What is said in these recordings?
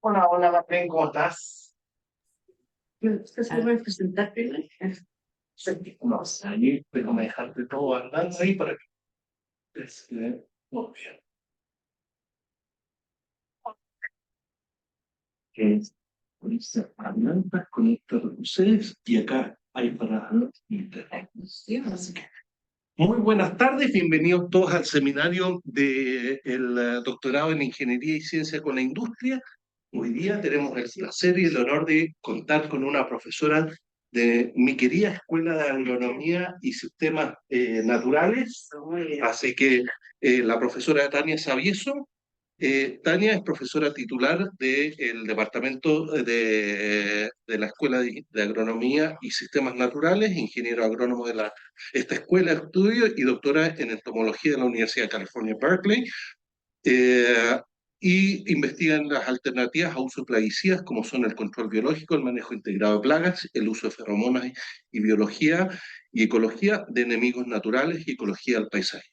Hola, hola, Martín, ¿cómo estás? ¿Usted se puede presentar primero? Vamos allí, déjame dejarte todo andando ahí para que esté muy bien. Herramientas, conecta luces y acá hay para internet. Muy buenas tardes, bienvenidos todos al seminario del doctorado en Ingeniería y Ciencia con la Industria. Hoy día tenemos el placer y el honor de contar con una profesora de mi querida Escuela de Agronomía y Sistemas Naturales, así que la profesora Tania Savieso. Tania es profesora titular del Departamento de la Escuela de Agronomía y Sistemas Naturales, ingeniero agrónomo de esta escuela de estudio y doctora en entomología de la Universidad de California, Berkeley, eh, y investiga en las alternativas a uso de plaguicidas como son el control biológico, el manejo integrado de plagas, el uso de feromonas y biología y ecología de enemigos naturales y ecología del paisaje.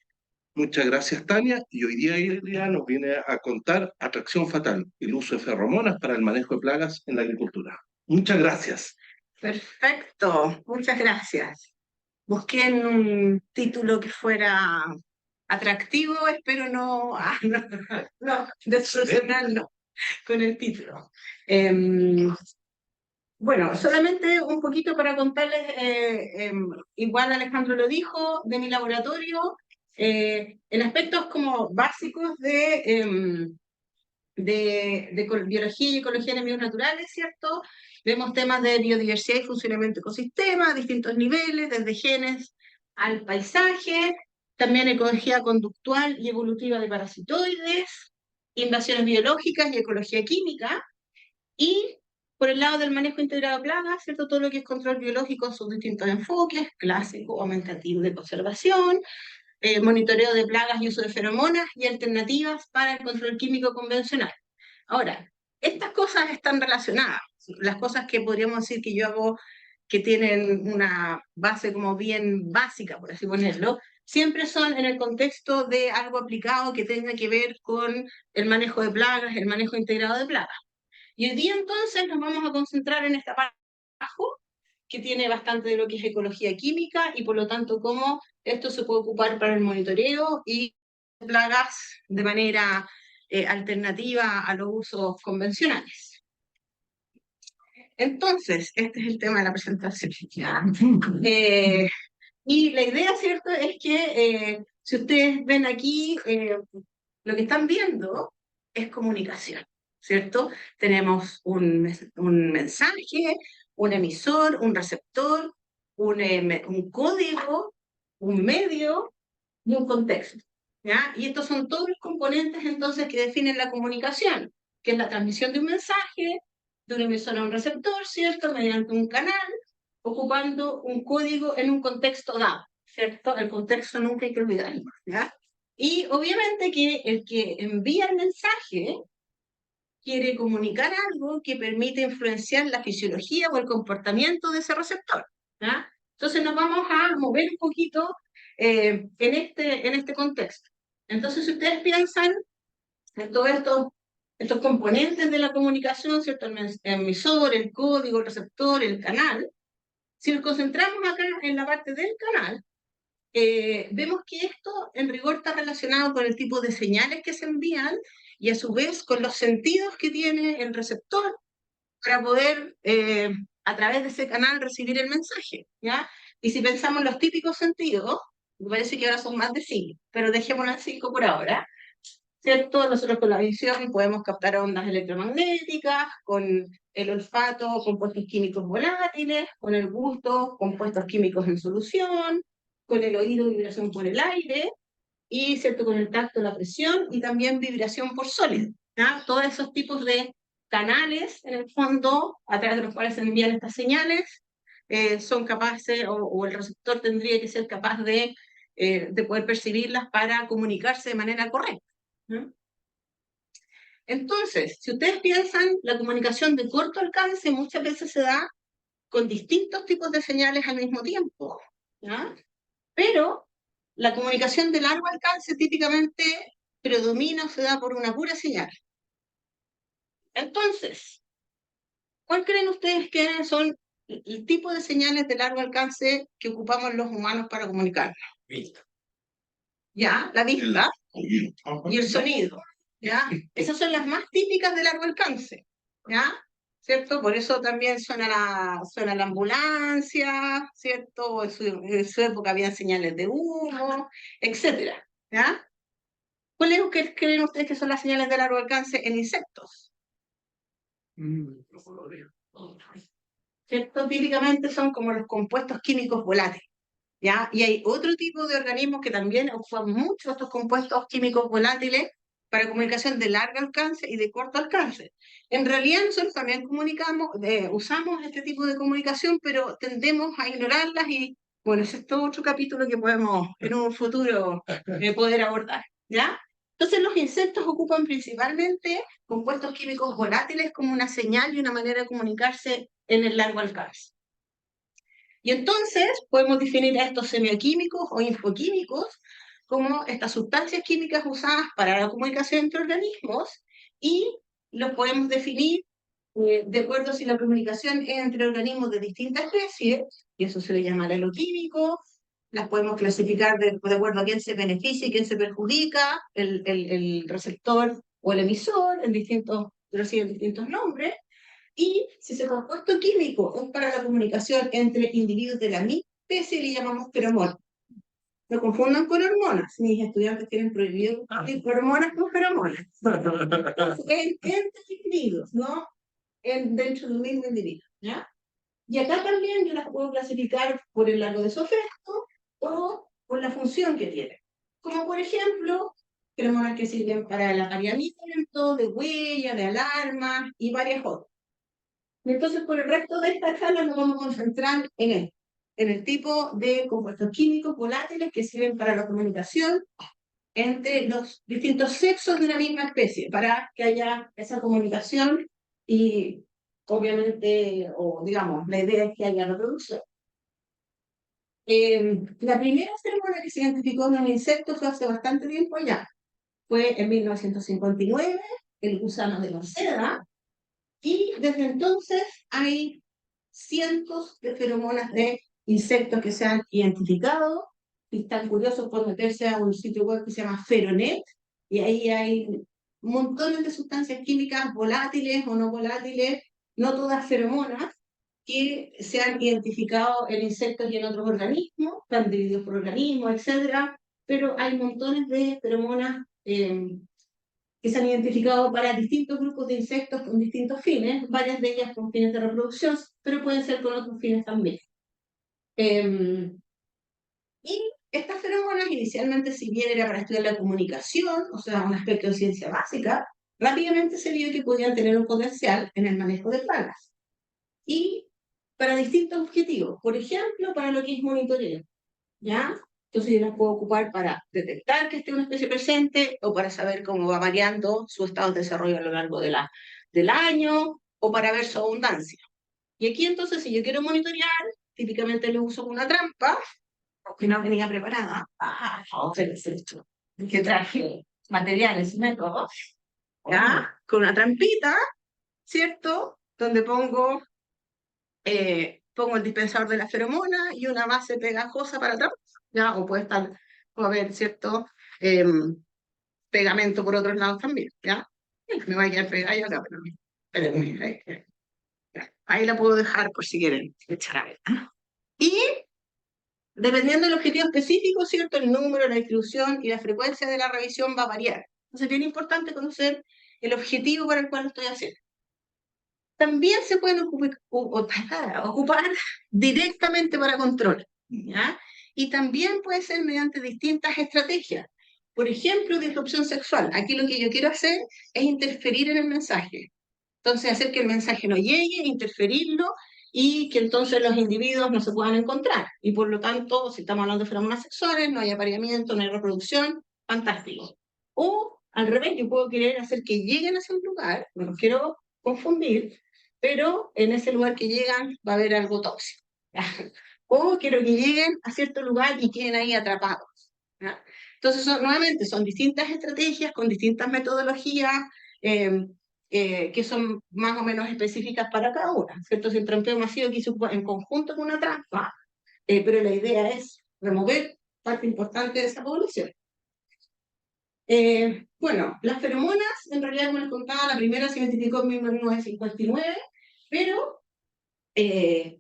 Muchas gracias, Tania. Y hoy día ella nos viene a contar Atracción Fatal, el uso de feromonas para el manejo de plagas en la agricultura. Muchas gracias. Perfecto, muchas gracias. Busqué en un título que fuera atractivo, espero no decepcionarnos con el título. Bueno, solamente un poquito para contarles, igual Alejandro lo dijo, de mi laboratorio, en aspectos como básicos de biología y ecología de enemigos naturales, ¿cierto? Vemos temas de biodiversidad y funcionamiento de ecosistemas a distintos niveles, desde genes al paisaje, también ecología conductual y evolutiva de parasitoides, invasiones biológicas y ecología química, y por el lado del manejo integrado de plagas, ¿cierto? Todo lo que es control biológico en sus distintos enfoques, clásico, aumentativo de conservación, monitoreo de plagas y uso de feromonas y alternativas para el control químico convencional. Ahora, estas cosas están relacionadas. Las cosas que podríamos decir que yo hago que tienen una base como bien básica, por así ponerlo, siempre son en el contexto de algo aplicado que tenga que ver con el manejo de plagas, el manejo integrado de plagas. Y hoy día entonces nos vamos a concentrar en esta parte abajo, que tiene bastante de lo que es ecología química y por lo tanto cómo esto se puede ocupar para el monitoreo y plagas de manera alternativa a los usos convencionales. Entonces, este es el tema de la presentación. Y la idea, ¿cierto?, es que si ustedes ven aquí, lo que están viendo es comunicación, ¿cierto? Tenemos un mensaje, un emisor, un receptor, un código, un medio y un contexto, ¿ya? Y estos son todos los componentes entonces que definen la comunicación, que es la transmisión de un mensaje, de un emisor a un receptor, ¿cierto? Mediante un canal, ocupando un código en un contexto dado, ¿cierto? El contexto nunca hay que olvidarlo, ¿ya? Y obviamente que el que envía el mensaje quiere comunicar algo que permite influenciar la fisiología o el comportamiento de ese receptor, ¿ya? Entonces nos vamos a mover un poquito en este contexto. Entonces, si ustedes piensan en todos estos componentes de la comunicación, ¿cierto? El emisor, el código, el receptor, el canal, si nos concentramos acá en la parte del canal, vemos que esto en rigor está relacionado con el tipo de señales que se envían y a su vez con los sentidos que tiene el receptor para poder a través de ese canal recibir el mensaje, ¿ya? Y si pensamos en los típicos sentidos, me parece que ahora son más de 5, pero dejémoslo en 5 por ahora, ¿cierto? Nosotros con la visión podemos captar ondas electromagnéticas, con el olfato, compuestos químicos volátiles, con el gusto, compuestos químicos en solución, con el oído, vibración por el aire, y ¿cierto? Con el tacto, la presión, y también vibración por sólido, ¿ya? Todos esos tipos de canales, en el fondo, a través de los cuales se envían estas señales, son capaces, o el receptor tendría que ser capaz de poder percibirlas para comunicarse de manera correcta, ¿no? Entonces, si ustedes piensan, la comunicación de corto alcance muchas veces se da con distintos tipos de señales al mismo tiempo, ¿ya? Pero la comunicación de largo alcance típicamente predomina o se da por una pura señal. Entonces, ¿cuál creen ustedes que son el tipo de señales de largo alcance que ocupamos los humanos para comunicarnos? Ya, la vista y el sonido, ¿ya? Esas son las más típicas de largo alcance, ¿ya? ¿Cierto? Por eso también suena la ambulancia, ¿cierto? En su época había señales de humo, etcétera, ¿ya? ¿Cuáles creen ustedes que son las señales de largo alcance en insectos? ¿Cierto? Típicamente son como los compuestos químicos volátiles, ¿ya? Y hay otro tipo de organismos que también ocupan mucho estos compuestos químicos volátiles para comunicación de largo alcance y de corto alcance. En realidad nosotros también usamos este tipo de comunicación, pero tendemos a ignorarlas y, bueno, ese es todo otro capítulo que podemos en un futuro poder abordar, ¿ya? Entonces los insectos ocupan principalmente compuestos químicos volátiles como una señal y una manera de comunicarse en el largo alcance. Y entonces podemos definir a estos semioquímicos o infoquímicos como estas sustancias químicas usadas para la comunicación entre organismos y los podemos definir de acuerdo a si la comunicación es entre organismos de distintas especies, y eso se le llama aloquímico. Las podemos clasificar de acuerdo a quién se beneficia y quién se perjudica, el receptor o el emisor, reciben distintos nombres. Y si ese compuesto químico es para la comunicación entre individuos de la misma especie, le llamamos feromona. No confundan con hormonas. Mis estudiantes tienen prohibido hormonas con feromonas. Entre individuos, ¿no? Dentro de un mismo individuo, ¿ya? Y acá también yo las puedo clasificar por el largo de su efecto o por la función que tiene. Como por ejemplo, feromonas que sirven para el apareamiento, de huella, de alarma y varias otras. Entonces, por el resto de esta charla nos vamos a concentrar en el tipo de compuestos químicos volátiles que sirven para la comunicación entre los distintos sexos de una misma especie, para que haya esa comunicación y, obviamente, o digamos, la idea es que haya reproducción. La primera feromona que se identificó en un insecto fue hace bastante tiempo ya. Fue en 1959, el gusano de la seda, y desde entonces hay cientos de feromonas de insectos que se han identificado. Si están curiosos, pueden meterse a un sitio web que se llama Feronet, y ahí hay montones de sustancias químicas volátiles o no volátiles, no todas feromonas, que se han identificado en insectos y en otros organismos, están divididos por organismos, etcétera, pero hay montones de feromonas que se han identificado para distintos grupos de insectos con distintos fines, varias de ellas con fines de reproducción, pero pueden ser con otros fines también. Y estas feromonas inicialmente, si bien era para estudiar la comunicación, o sea, un aspecto de ciencia básica, rápidamente se vio que podían tener un potencial en el manejo de plagas. Y para distintos objetivos, por ejemplo, para lo que es monitoreo, ¿ya? Entonces yo las puedo ocupar para detectar que esté una especie presente o para saber cómo va variando su estado de desarrollo a lo largo del año o para ver su abundancia. Y aquí entonces si yo quiero monitorear, típicamente lo uso con una trampa, porque no venía preparada. Perfecto. Que traje materiales, métodos, ¿ya? Con una trampita, ¿cierto? Donde pongo el dispensador de la feromona y una base pegajosa para atrás, ¿ya? O puede haber, ¿cierto? Pegamento por otros lados también, ¿ya? Me va a quedar pegada acá, pero espérenme, ahí la puedo dejar por si quieren echar a ver. Y dependiendo del objetivo específico, ¿cierto? El número, la distribución y la frecuencia de la revisión va a variar. Entonces es bien importante conocer el objetivo para el cual lo estoy haciendo. También se pueden ocupar directamente para control, ¿ya? Y también puede ser mediante distintas estrategias. Por ejemplo, disrupción sexual. Aquí lo que yo quiero hacer es interferir en el mensaje. Entonces, hacer que el mensaje no llegue, interferirlo y que entonces los individuos no se puedan encontrar. Y por lo tanto, si estamos hablando de feromonas sexuales, no hay apareamiento, no hay reproducción, fantástico. O al revés, yo puedo querer hacer que lleguen a ese lugar, no los quiero confundir, pero en ese lugar que llegan va a haber algo tóxico. O quiero que lleguen a cierto lugar y queden ahí atrapados. ¿ya? Entonces, nuevamente, son distintas estrategias con distintas metodologías que son más o menos específicas para cada una, ¿cierto? Si el trampeo masivo que se ocupa en conjunto con una trampa, pero la idea es remover parte importante de esa población. Bueno, las feromonas, en realidad, como les contaba, la primera se identificó en 1959, pero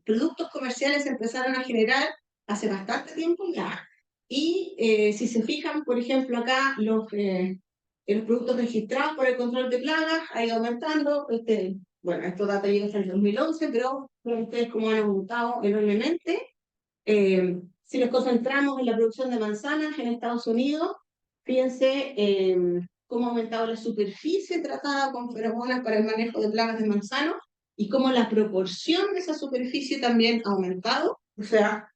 productos comerciales se empezaron a generar hace bastante tiempo ya. Y si se fijan, por ejemplo, acá los productos registrados por el control de plagas ha ido aumentando. Bueno, estos datos llegan hasta el 2011, pero ustedes como han aumentado enormemente. Si nos concentramos en la producción de manzanas en Estados Unidos, fíjense cómo ha aumentado la superficie tratada con feromonas para el manejo de plagas de manzanos y cómo la proporción de esa superficie también ha aumentado. O sea,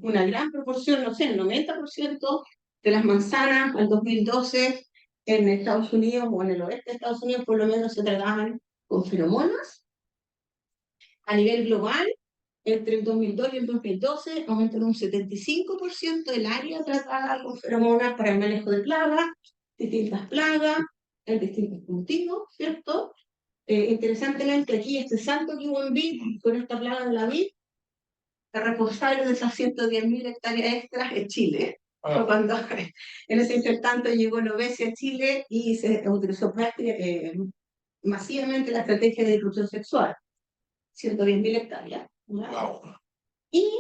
una gran proporción, no sé, el 90% de las manzanas al 2012 en Estados Unidos o en el oeste de Estados Unidos por lo menos se trataban con feromonas. A nivel global, entre el 2002 y el 2012 aumentó en un 75% el área tratada con feromonas para el manejo de plagas, distintas plagas, en distintos cultivos, ¿cierto? Interesantemente, aquí este salto que hubo en vid, con esta plaga de la vid, es responsable de esas 110.000 hectáreas extras en Chile. Fue cuando en ese intertanto llegó Novesia a Chile y se utilizó masivamente la estrategia de disrupción sexual. 110.000 hectáreas. Wow. Y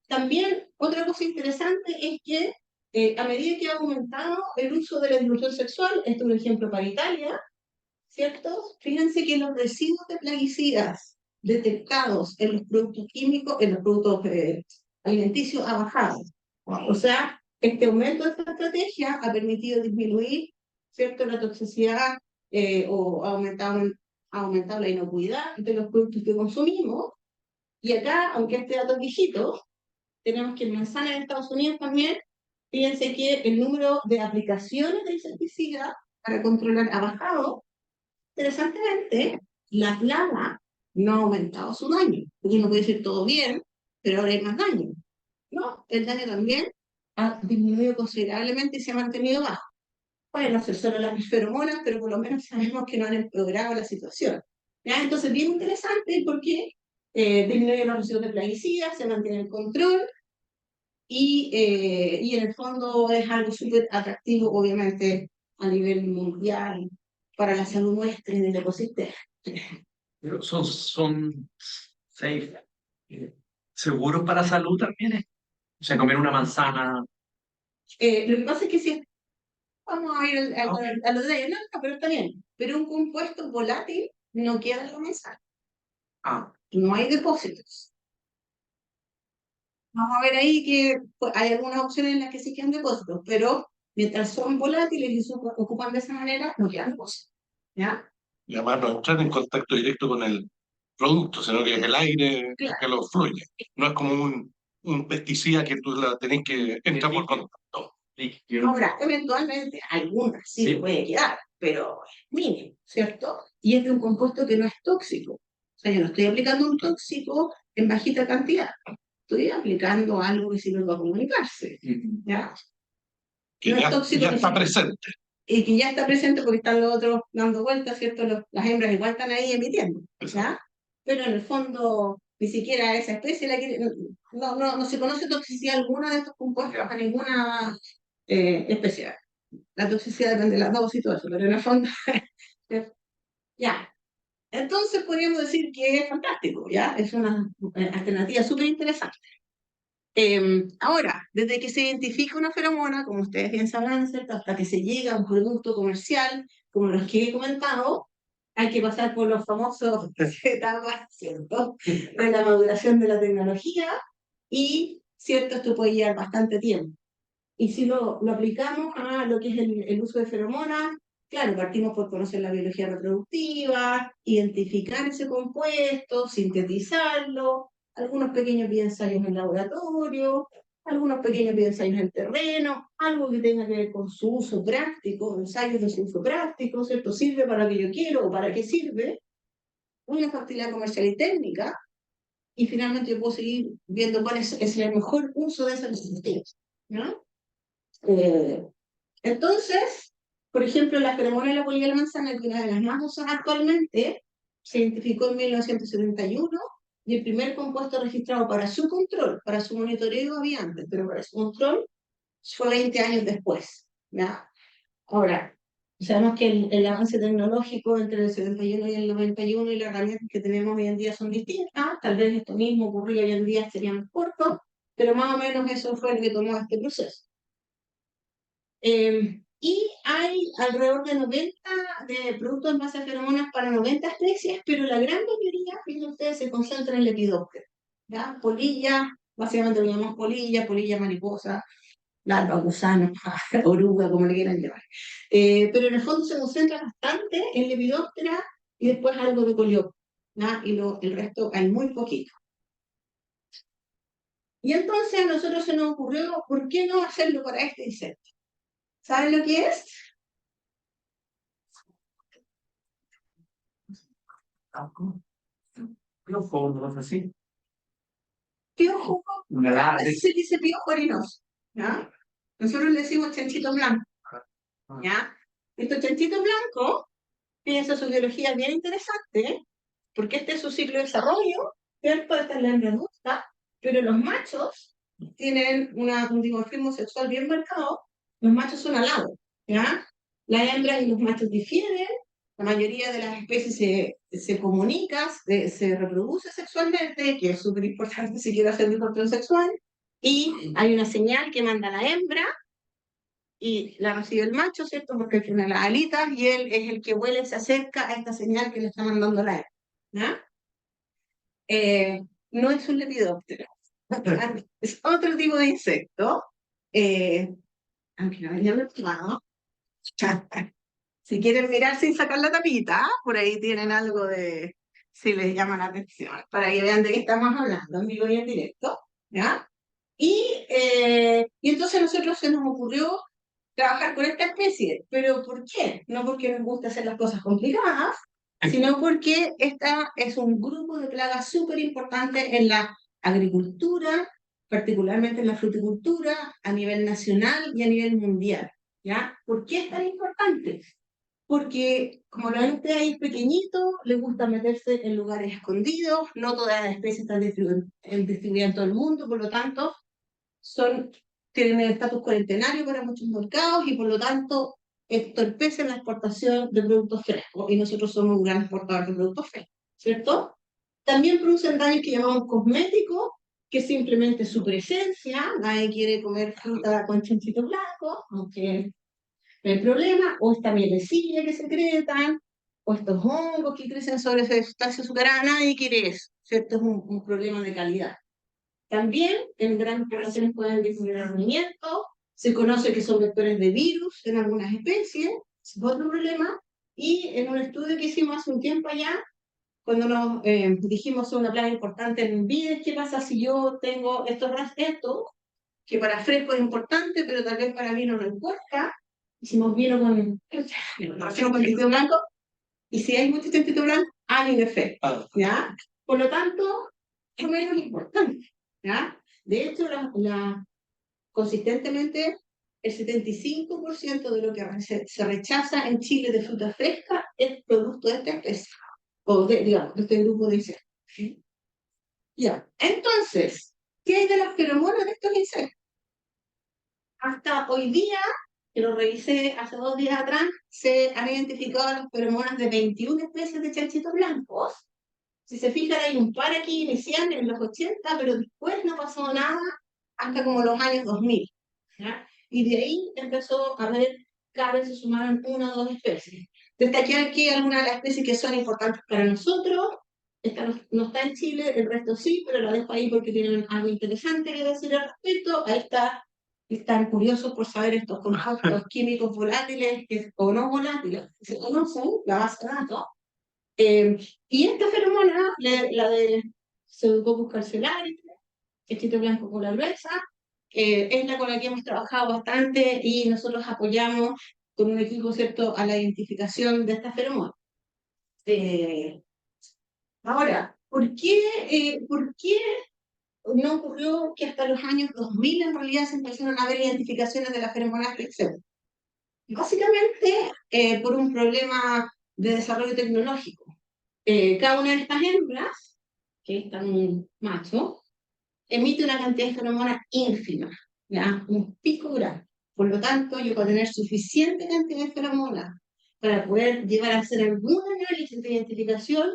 también otra cosa interesante es que a medida que ha aumentado el uso de la disrupción sexual, esto es un ejemplo para Italia, ¿cierto? Fíjense que los residuos de plaguicidas detectados en los productos químicos, en los productos alimenticios, ha bajado. O sea, este aumento de esta estrategia ha permitido disminuir, ¿cierto?, la toxicidad o ha aumentado la inocuidad de los productos que consumimos. Y acá, aunque este dato es viejito, tenemos que en manzana en Estados Unidos también, fíjense que el número de aplicaciones de insecticida para controlar ha bajado. Interesantemente, la plaga no ha aumentado su daño, porque uno puede decir todo bien, pero ahora hay más daño. No, el daño también ha disminuido considerablemente y se ha mantenido bajo. Pueden no ser solo las feromonas, pero por lo menos sabemos que no han empeorado la situación. ¿Ya? Entonces, bien interesante porque disminuye los residuos de plaguicidas, se mantiene el control y en el fondo es algo súper atractivo, obviamente, a nivel mundial para la salud nuestra y del ecosistema. Pero son safe, seguros para la salud también. O sea, comer una manzana. Lo que pasa es que si vamos a ir a los detalles, no, pero está bien. Pero un compuesto volátil no queda en la manzana. No hay depósitos. Vamos a ver ahí que pues, hay algunas opciones en las que sí quedan depósitos, pero mientras son volátiles y se ocupan de esa manera, no quedan depósitos. ¿Ya? Y además no entrar en contacto directo con el producto, sino que es el aire que lo fluye. No es como un pesticida que tú la tenés que entrar por contacto. Ahora, eventualmente algunas sí puede quedar, pero es mínimo, ¿cierto? Y es de un compuesto que no es tóxico. O sea, yo no estoy aplicando un tóxico en bajita cantidad. Estoy aplicando algo que sirve para comunicarse. ¿Ya? Que no ya, es tóxico, ya está presente. Y que ya está presente porque están los otros dando vueltas, ¿cierto? Las hembras igual están ahí emitiendo, ¿ya? Pero en el fondo, ni siquiera esa especie no se conoce toxicidad alguna de estos compuestos a ninguna especie. La toxicidad depende de las dosis y todo eso, pero en el fondo, ya. Entonces podríamos decir que es fantástico, ¿ya? Es una alternativa súper interesante. Ahora, desde que se identifica una feromona, como ustedes bien sabrán, ¿cierto?, hasta que se llega a un producto comercial, como los que he comentado, hay que pasar por los famosos etapas, ¿cierto?, de la maduración de la tecnología y, ¿cierto?, esto puede llevar bastante tiempo. Y si lo aplicamos a lo que es el uso de feromonas, claro, partimos por conocer la biología reproductiva, identificar ese compuesto, sintetizarlo, algunos pequeños ensayos en laboratorio, algunos pequeños ensayos en terreno, algo que tenga que ver con su uso práctico, ensayos de su uso práctico, ¿cierto? ¿Sirve para lo que yo quiero o para qué sirve? Una factibilidad comercial y técnica, y finalmente yo puedo seguir viendo cuál es el mejor uso de esa disciplina, ¿no? Entonces, por ejemplo, la feromona de la polilla de la manzana, que es una de las más usadas actualmente, se identificó en 1971 y el primer compuesto registrado para su control, para su monitoreo había antes, pero para su control fue 20 años después. ¿Ya? Ahora, sabemos que el avance tecnológico entre el 71 y el 91 y las herramientas que tenemos hoy en día son distintas, tal vez esto mismo ocurría hoy en día sería más corto, pero más o menos eso fue lo que tomó este proceso. Y hay alrededor de 90 de productos en base a feromonas para 90 especies, pero la gran mayoría, fíjense ustedes, se concentra en Lepidoptera. ¿Ya? Polilla, básicamente lo llamamos polilla, polilla mariposa, larva, gusano, oruga, como le quieran llamar. Pero en el fondo se concentra bastante en Lepidoptera y después algo de Coleoptera, y el resto hay muy poquito. Y entonces a nosotros se nos ocurrió, ¿por qué no hacerlo para este insecto? ¿Saben lo que es? Piojo, no sé si. Piojo, Una a larva. veces se dice piojo harinoso, ¿ya? Nosotros le decimos chanchito blanco, ¿ya? Estos chanchitos blancos, fíjense, su biología es bien interesante, porque este es su ciclo de desarrollo, ¿cierto? Esta es la hembra adulta, pero los machos tienen un dimorfismo sexual bien marcado, los machos son alados, ¿ya? Las hembras y los machos difieren, la mayoría de las especies se comunica, se reproduce sexualmente, que es súper importante si quiere hacer diversión sexual, y hay una señal que manda la hembra, y la recibe el macho, ¿cierto? Porque tiene las alitas, y él es el que huele, se acerca a esta señal que le está mandando la hembra, ¿ya? No es un lepidóptero, es otro tipo de insecto, aunque no venía tomado. Si quieren mirar sin sacar la tapita, por ahí tienen algo de, si les llama la atención, para que vean de qué estamos hablando en vivo y en directo, ¿ya? Y entonces a nosotros se nos ocurrió trabajar con esta especie, pero ¿por qué? No porque nos guste hacer las cosas complicadas, sino porque esta es un grupo de plagas súper importante en la agricultura, particularmente en la fruticultura, a nivel nacional y a nivel mundial, ¿ya? ¿Por qué es tan importante? Porque como la gente ahí es pequeñito, le gusta meterse en lugares escondidos, no todas las especies están distribuidas en todo el mundo, por lo tanto, son, tienen el estatus cuarentenario para muchos mercados y por lo tanto entorpecen la exportación de productos frescos, y nosotros somos un gran exportador de productos frescos, ¿cierto? También producen daños que llamamos cosméticos, que es simplemente su presencia, nadie quiere comer fruta con chanchito blanco, aunque no hay problema, o esta mielecilla que secretan, o estos hongos que crecen sobre esa sustancia azucarada, nadie quiere eso, ¿cierto? Es un problema de calidad. También en grandes poblaciones pueden disminuir el rendimiento, se conoce que son vectores de virus en algunas especies, es otro problema, y en un estudio que hicimos hace un tiempo allá, cuando nos dijimos una plaga importante en vides, ¿qué pasa si yo tengo esto, que para fresco es importante, pero tal vez para vino no importa? Hicimos vino con tinto blanco, y si hay mucho tinto blanco, hay un efecto, ¿ya? Por lo tanto, es menos importante, ¿ya? De hecho, consistentemente, el 75% de lo que se rechaza en Chile de fruta fresca es producto de esta especie, o digamos, de este grupo de insectos. ¿Sí? Ya, entonces, ¿qué hay de las feromonas de estos insectos? Hasta hoy día, que lo revisé hace 2 días atrás, se han identificado las feromonas de 21 especies de chanchitos blancos. Si se fijan, hay un par aquí inicial en los 80, pero después no pasó nada hasta como los años 2000. ¿Ya? Y de ahí empezó a ver, cada vez se sumaron 1 o 2 especies. Destaqué aquí algunas de las especies que son importantes para nosotros. Esta no está en Chile, el resto sí, pero la dejo ahí porque tienen algo interesante que decir al respecto. Ahí está, están curiosos por saber estos compuestos químicos volátiles o no volátiles que se conocen, la base de datos. Y esta feromona, la de Pseudococcus carcelaris, chito blanco con la gruesa, es la con la que hemos trabajado bastante y nosotros apoyamos con un equipo, ¿cierto?, a la identificación de esta feromona. Ahora, ¿por qué no ocurrió que hasta los años 2000 en realidad se empezaron a ver identificaciones de las feromonas sexuales. Básicamente por un problema de desarrollo tecnológico. Cada una de estas hembras, que es un macho, emite una cantidad de feromonas ínfima, ¿ya? Un pico grande. Por lo tanto, yo para tener suficiente cantidad de feromonas para poder llevar a hacer algún análisis de identificación,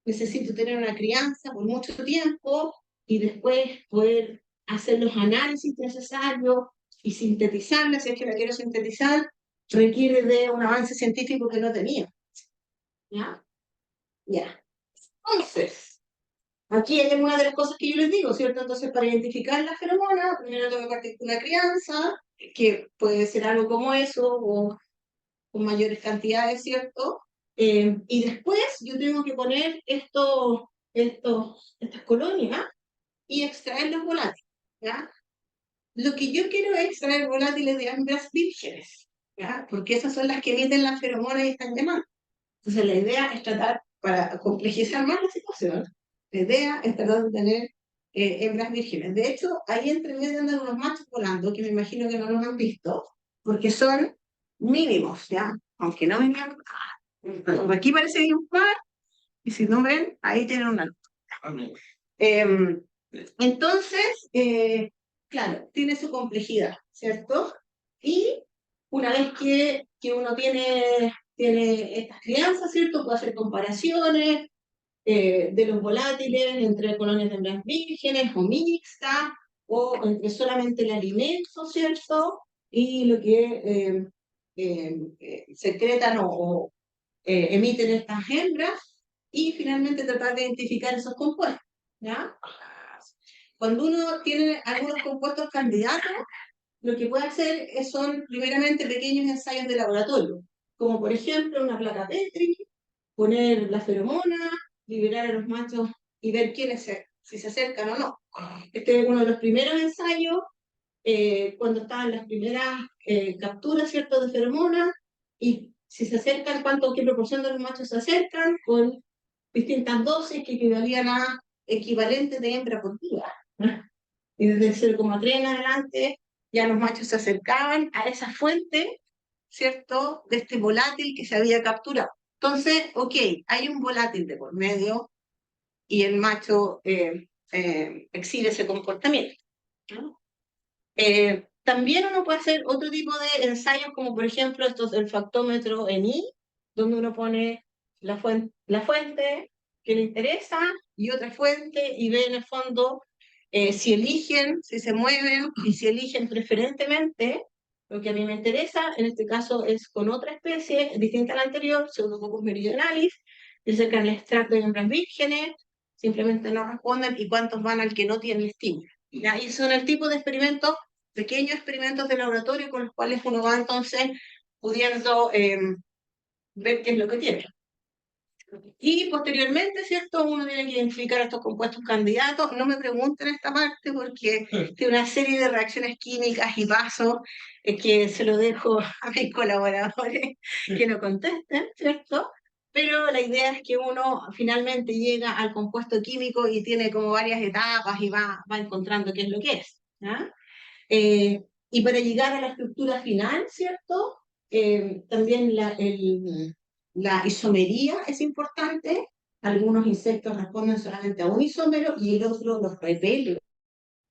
necesito tener una crianza por mucho tiempo y después poder hacer los análisis necesarios y sintetizarla, si es que la quiero sintetizar, requiere de un avance científico que no tenía. ¿Ya? Ya. Entonces, aquí hay una de las cosas que yo les digo, ¿cierto? Entonces, para identificar la feromona, primero tengo que partir con una crianza, que puede ser algo como eso, o con mayores cantidades, ¿cierto? Y después yo tengo que poner estas colonias y extraer los volátiles, ¿ya? Lo que yo quiero es extraer volátiles de hembras vírgenes, ¿ya? Porque esas son las que emiten las feromonas y están llamando. Entonces la idea es tratar, para complejizar más la situación, la idea es tratar de tener hembras vírgenes. De hecho, ahí entre medio andan unos machos volando, que me imagino que no los han visto, porque son mínimos, ¿ya? Aunque no vengan. Aquí parece que hay un par, y si no ven, ahí tienen una. Entonces, claro, tiene su complejidad, ¿cierto? Y una vez que uno tiene estas crianzas, ¿cierto? Puede hacer comparaciones de los volátiles entre colonias de hembras vírgenes o mixtas, o entre solamente el alimento, ¿cierto? Y lo que secretan o emiten estas hembras, y finalmente tratar de identificar esos compuestos, ¿ya? Cuando uno tiene algunos compuestos candidatos, lo que puede hacer son primeramente pequeños ensayos de laboratorio, como por ejemplo una placa Petri, poner la feromona, liberar a los machos y ver si se acercan o no. Este es uno de los primeros ensayos, cuando estaban las primeras capturas, ¿cierto?, de feromonas, y si se acercan, qué proporción de los machos se acercan, con distintas dosis que equivalían a equivalentes de hembra por día. Y desde 0,3 en adelante ya los machos se acercaban a esa fuente, ¿cierto?, de este volátil que se había capturado. Entonces, ok, hay un volátil de por medio y el macho exhibe ese comportamiento, ¿no? También uno puede hacer otro tipo de ensayos, como por ejemplo estos del factómetro en I, donde uno pone la fuente que le interesa y otra fuente y ve en el fondo si se mueven y si eligen preferentemente. Lo que a mí me interesa, en este caso, es con otra especie distinta a la anterior, Pseudococcus meridionalis, que cerca el extracto de hembras vírgenes, simplemente no responden, y cuántos van al que no tiene el estímulo. ¿Ya? Y son el tipo de experimentos, pequeños experimentos de laboratorio con los cuales uno va entonces pudiendo ver qué es lo que tiene. Y posteriormente, ¿cierto?, uno tiene que identificar estos compuestos candidatos. No me pregunten esta parte porque tiene una serie de reacciones químicas y pasos que se lo dejo a mis colaboradores que no contesten, ¿cierto? Pero la idea es que uno finalmente llega al compuesto químico y tiene como varias etapas y va encontrando qué es lo que es, ¿ya? Y para llegar a la estructura final, ¿cierto? También la isomería es importante. Algunos insectos responden solamente a un isómero y el otro los repele,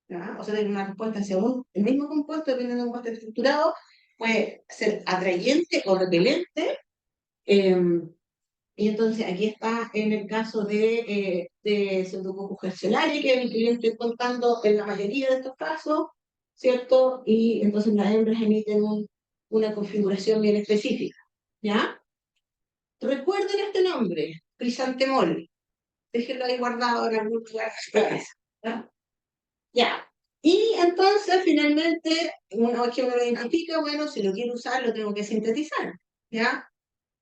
¿ya? O sea, tiene una respuesta hacia el mismo compuesto, dependiendo de cómo esté estructurado, puede ser atrayente o repelente. Y entonces aquí está en el caso de Pseudococcus cerciorari, que es el que yo estoy contando en la mayoría de estos casos, ¿cierto? Y entonces las hembras emiten una configuración bien específica, ¿ya? Recuerden este nombre, crisantemol. Déjenlo ahí guardado en algún lugar de la cabeza, ¿ya? Ya. Y entonces, finalmente, una vez que uno lo identifica, bueno, si lo quiero usar, lo tengo que sintetizar, ¿ya?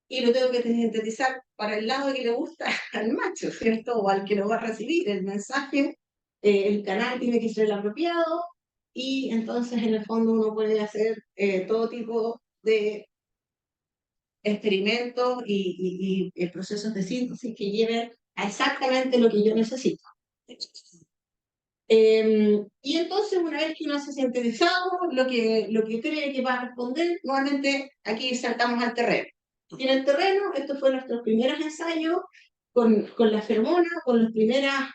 Y lo tengo que sintetizar para el lado que le gusta al macho, ¿cierto? O al que lo va a recibir el mensaje. El canal tiene que ser el apropiado, y entonces en el fondo uno puede hacer todo tipo de experimentos y procesos de síntesis que lleven a exactamente lo que yo necesito. Y entonces, una vez que uno hace sintetizado lo que cree que va a responder, nuevamente aquí saltamos al terreno. Y en el terreno, estos fueron nuestros primeros ensayos con la feromona, con las primeras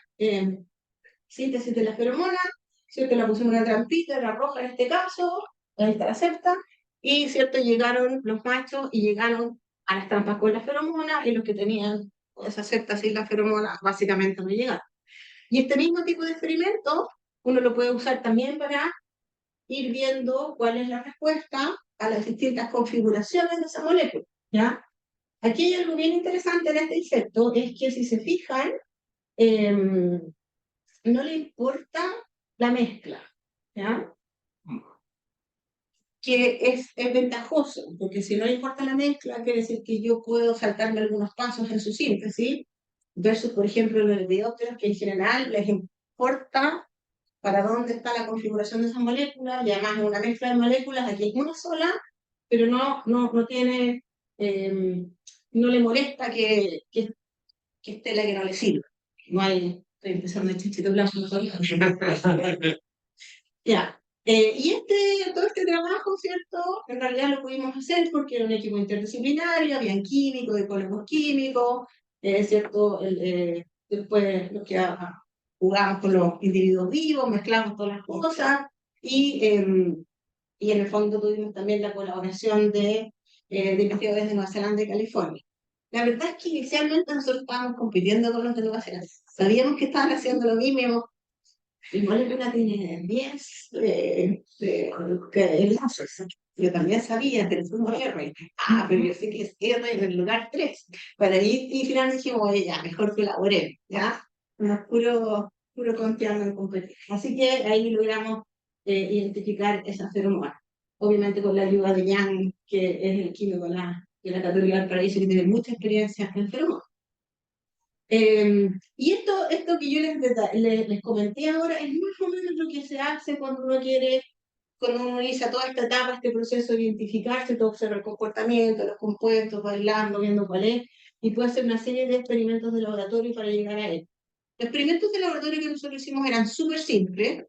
síntesis de la feromona, ¿cierto? La pusimos una trampita, la roja en este caso, ahí está la septa, y ¿cierto? Llegaron los machos y llegaron a las trampas con la feromona, y los que tenían esa septa sin la feromona básicamente no llegaron. Y este mismo tipo de experimento uno lo puede usar también para ir viendo cuál es la respuesta a las distintas configuraciones de esa molécula, ¿ya? Aquí hay algo bien interesante en este insecto, es que si se fijan, no le importa la mezcla, ¿ya? Que es ventajoso, porque si no le importa la mezcla, quiere decir que yo puedo saltarme algunos pasos en su síntesis, versus, por ejemplo, los lepidópteros, que en general les importa para dónde está la configuración de esa molécula, y además es una mezcla de moléculas, aquí es una sola, pero no tiene, no le molesta que esté la que no le sirve. No hay, estoy empezando el chichito blanco, no soy. Ya. Todo este trabajo, ¿cierto? En realidad lo pudimos hacer porque era un equipo interdisciplinario, habían químicos, ecólogos químicos, ¿cierto? Después lo que jugamos con los individuos vivos, mezclamos todas las cosas y en el fondo tuvimos también la colaboración de investigadores de Nueva Zelanda y California. La verdad es que inicialmente nosotros estábamos compitiendo con los de Nueva Zelanda. Sabíamos que estaban haciendo lo mismo. Y molécula tiene 10 enlaces. Yo también sabía, pero fue R. Pero yo sé que es R en el lugar 3. Para ahí, y finalmente dijimos, oye, ya, mejor colaboremos, ¿ya? Puro confiando en competir. Así que ahí logramos identificar esa feromona. Obviamente con la ayuda de Yang, que es el químico de la Católica del Paraíso, que tiene mucha experiencia en feromona. Y esto que yo les comenté ahora es más o menos lo que se hace cuando uno inicia toda esta etapa, este proceso de identificarse, todo observa el comportamiento, los compuestos, bailando, viendo cuál es, y puede hacer una serie de experimentos de laboratorio para llegar a él. Los experimentos de laboratorio que nosotros hicimos eran súper simples,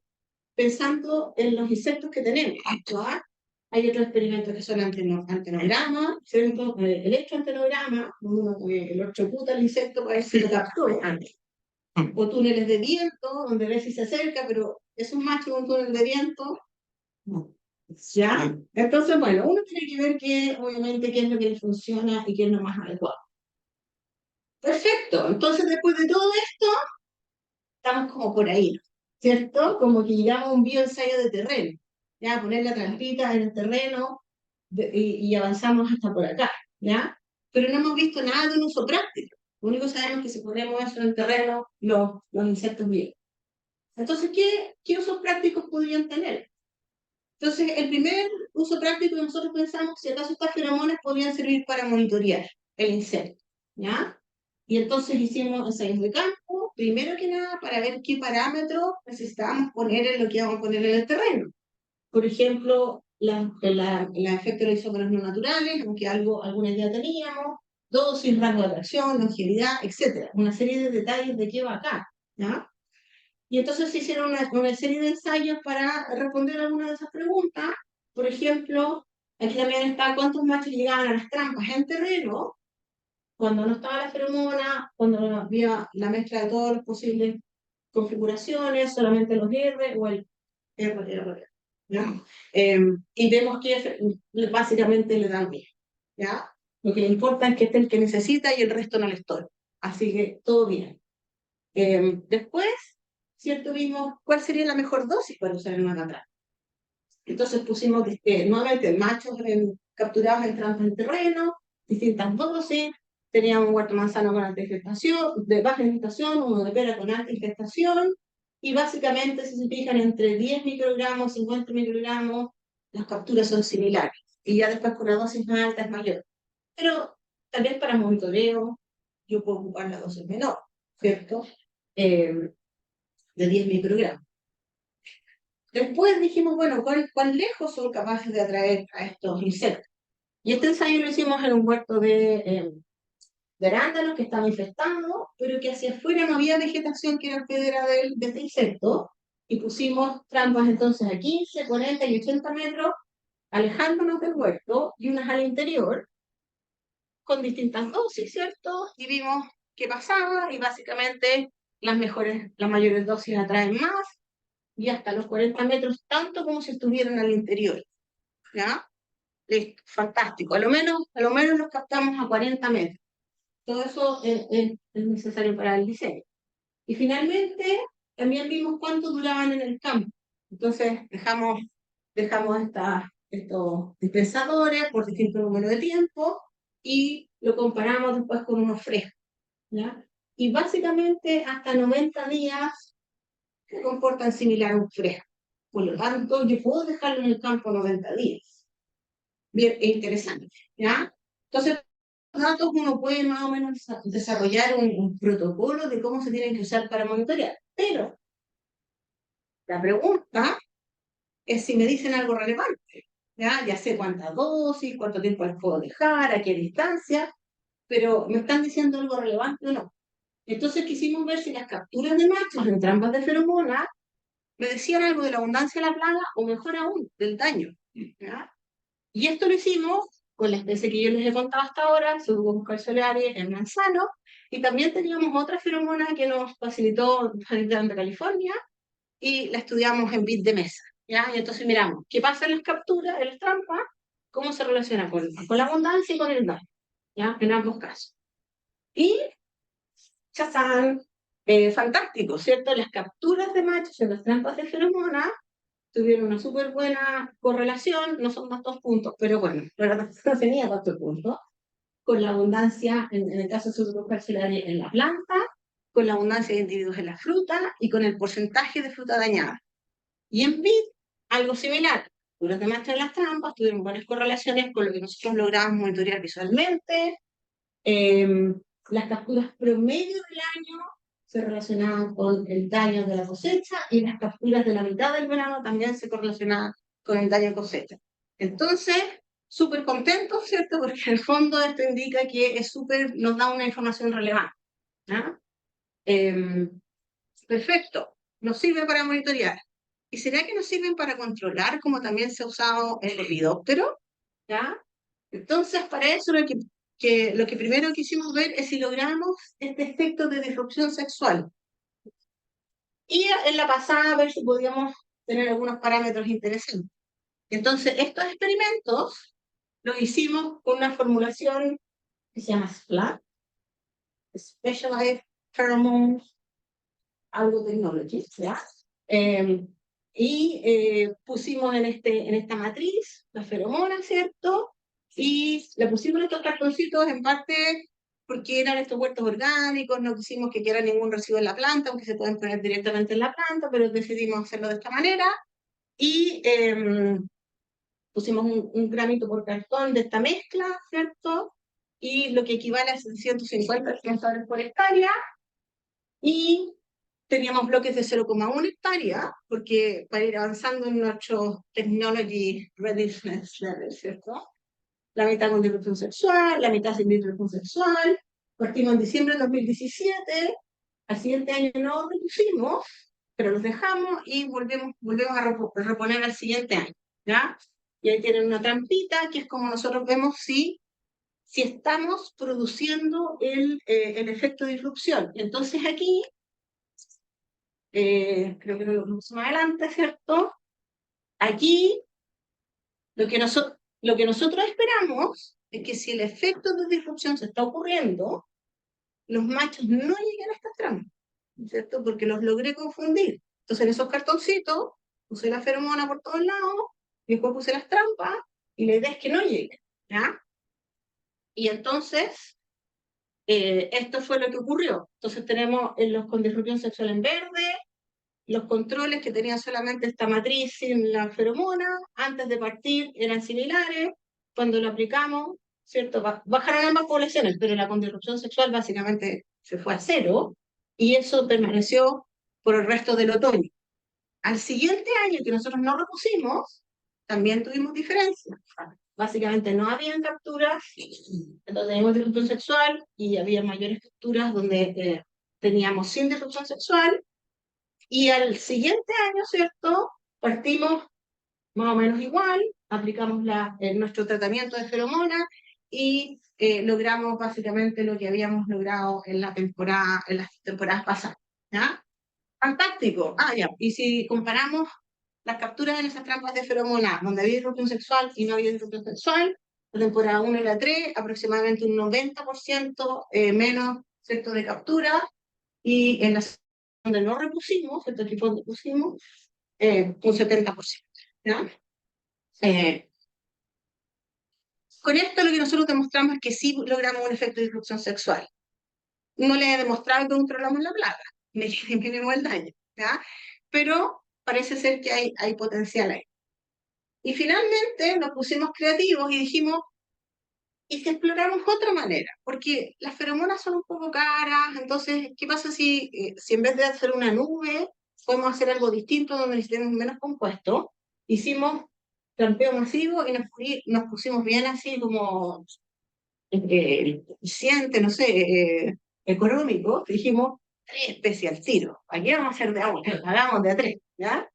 pensando en los insectos que tenemos. ¿Ah? Hay otros experimentos que son antenogramas, ¿cierto? Electroantenograma, uno que electrocuta al insecto para ver si lo captura. O túneles de viento, donde ves si se acerca, pero es un macho con un túnel de viento. ¿Ya? Entonces, bueno, uno tiene que ver obviamente, qué es lo que le funciona y qué es lo más adecuado. Perfecto. Entonces, después de todo esto, estamos como por ahí, ¿cierto? Como que llegamos a un bioensayo de terreno. ¿Ya? Poner la trampita en el terreno y avanzamos hasta por acá, ¿ya? Pero no hemos visto nada de un uso práctico. Lo único que sabemos es que si ponemos eso en el terreno, los insectos viven. Entonces, ¿qué usos prácticos podrían tener? Entonces, el primer uso práctico que nosotros pensamos, si acaso estas feromonas podrían servir para monitorear el insecto, ¿ya? Y entonces hicimos ensayos de campo, primero que nada, para ver qué parámetros necesitábamos poner en lo que íbamos a poner en el terreno. Por ejemplo, el efecto de los isómeros no naturales, aunque alguna idea teníamos, dosis, rango de acción, longevidad, etc. Una serie de detalles de qué va acá, ¿ya? Y entonces se hicieron una serie de ensayos para responder algunas de esas preguntas. Por ejemplo, aquí también está cuántos machos llegaban a las trampas en terreno, cuando no estaba la feromona, cuando no había la mezcla de todas las posibles configuraciones, solamente los R o el R. ¿Ya? Y vemos que básicamente le dan bien, ¿ya? Lo que le importa es que esté el que necesita y el resto no le estorba. Así que todo bien. Después, ¿cierto? Vimos cuál sería la mejor dosis para usar en una trampa. Entonces pusimos nuevamente machos capturados en trampas en terreno, distintas dosis. Teníamos un huerto manzano con alta infestación, de baja infestación, uno de pera con alta infestación, y básicamente, si se fijan, entre 10 microgramos, 50 microgramos, las capturas son similares. Y ya después con la dosis más alta es mayor. Pero tal vez para monitoreo yo puedo ocupar la dosis menor, ¿cierto? De 10 microgramos. Después dijimos, bueno, ¿cuán lejos son capaces de atraer a estos insectos? Y este ensayo lo hicimos en un huerto de arándanos que estaba infestado, pero que hacia afuera no había vegetación que era hospedera de este insecto. y pusimos trampas entonces a 15, 40 y 80 metros, alejándonos del huerto y unas al interior, con distintas dosis, ¿cierto? Y vimos qué pasaba y básicamente las mayores dosis atraen más y hasta los 40 metros, tanto como si estuvieran al interior, ¿ya? Listo, fantástico. A lo menos los captamos a 40 metros. Todo eso es necesario para el diseño. Y finalmente, también vimos cuánto duraban en el campo. Entonces, dejamos estos dispensadores por distinto número de tiempo y lo comparamos después con unos frescos, ¿ya? Y básicamente, hasta 90 días se comportan similar a un fresco. Por lo tanto, yo puedo dejarlo en el campo 90 días. Bien, es interesante, ¿ya? Entonces, los datos uno puede más o menos desarrollar un protocolo de cómo se tienen que usar para monitorear. Pero la pregunta es si me dicen algo relevante, ¿ya? Ya sé cuántas dosis, cuánto tiempo les puedo dejar, a qué distancia, pero ¿me están diciendo algo relevante o no? Entonces quisimos ver si las capturas de machos en trampas de feromonas me decían algo de la abundancia de la plaga o mejor aún, del daño, ¿ya? Y esto lo hicimos con la especie que yo les he contado hasta ahora, Pseudomonas solariae, el manzano, y también teníamos otra feromona que nos facilitó de California, y la estudiamos en bit de mesa, ¿ya? Y entonces miramos qué pasa en las capturas, en las trampas, cómo se relaciona con la abundancia y con el daño, ¿ya? En ambos casos. Y, chazán, fantástico, ¿cierto? Las capturas de machos en las trampas de feromonas tuvieron una súper buena correlación, no son más 2 puntos, pero bueno, no tenía 4 puntos, con la abundancia, en el caso de Pseudomonas en la planta, con la abundancia de individuos en la fruta y con el porcentaje de fruta dañada. Y en vid, algo similar. Los demás de las trampas tuvieron buenas correlaciones con lo que nosotros logramos monitorear visualmente. Las capturas promedio del año se relacionaban con el daño de la cosecha y las capturas de la mitad del verano también se correlacionaban con el daño de cosecha. Entonces, súper contentos, ¿cierto? Porque en el fondo esto indica que nos da una información relevante. ¿Ah? Perfecto, nos sirve para monitorear. ¿Y será que nos sirven para controlar, como también se ha usado el lepidóptero? ¿Ya? Entonces, para eso lo que primero quisimos ver es si logramos este efecto de disrupción sexual. Y en la pasada, a ver si podíamos tener algunos parámetros interesantes. Entonces, estos experimentos los hicimos con una formulación que se llama SPLAT, Specialized Pheromone Algo Technology, ¿ya? Pusimos en esta matriz la feromona, ¿cierto? Y le pusimos estos cartoncitos en parte porque eran estos huertos orgánicos, no quisimos que quedara ningún residuo en la planta, aunque se pueden poner directamente en la planta, pero decidimos hacerlo de esta manera. Y pusimos un gramito por cartón de esta mezcla, ¿cierto? Y lo que equivale a 150 dispensadores por hectárea. Y teníamos bloques de 0,1 hectárea, porque para ir avanzando en nuestro Technology Readiness Level, ¿cierto? La mitad con disrupción sexual, la mitad sin disrupción sexual. Partimos en diciembre de 2017, al siguiente año no reducimos, pero los dejamos y volvemos a reponer al siguiente año, ¿ya? Y ahí tienen una trampita, que es como nosotros vemos si estamos produciendo el efecto de disrupción. Entonces aquí creo que lo vemos más adelante, ¿cierto? Aquí lo que nosotros esperamos es que si el efecto de disrupción se está ocurriendo, los machos no lleguen a estas trampas, ¿cierto? Porque los logré confundir. Entonces en esos cartoncitos puse la feromona por todos lados, y después puse las trampas, y la idea es que no lleguen, ¿ya? Y entonces, esto fue lo que ocurrió. Entonces tenemos los con disrupción sexual en verde, los controles que tenían solamente esta matriz sin la feromona, antes de partir eran similares, cuando lo aplicamos, ¿cierto? Bajaron ambas poblaciones, pero la disrupción sexual básicamente se fue a 0, y eso permaneció por el resto del otoño. Al siguiente año que nosotros no repusimos, también tuvimos diferencias. Básicamente no habían capturas donde teníamos disrupción sexual y había mayores capturas donde teníamos sin disrupción sexual, Y al siguiente año, ¿cierto? Partimos más o menos igual, aplicamos nuestro tratamiento de feromonas y logramos básicamente lo que habíamos logrado en las temporadas pasadas. ¿Ya? Fantástico. Ah, ya. Y si comparamos las capturas en esas trampas de feromonas, donde había disrupción sexual y no había disrupción sexual, la temporada 1 y la 3, aproximadamente un 90% menos, ¿cierto?, de captura, y en las donde no repusimos, ¿cierto?, aquí donde pusimos, un 70%. ¿Ya? Con esto lo que nosotros demostramos es que sí logramos un efecto de disrupción sexual. No le he demostrado que controlamos la plaga, ni que disminuimos el daño, ¿ya? Pero parece ser que hay potencial ahí. Y finalmente nos pusimos creativos y dijimos, ¿y si exploramos otra manera? Porque las feromonas son un poco caras, entonces, ¿qué pasa si en vez de hacer una nube, podemos hacer algo distinto donde necesitemos menos compuestos? Hicimos trampeo masivo y nos pusimos bien así como eficiente, no sé, económico. Dijimos, 3 especies al tiro. Aquí vamos a hacer de agua, hagamos de a 3, ¿ya?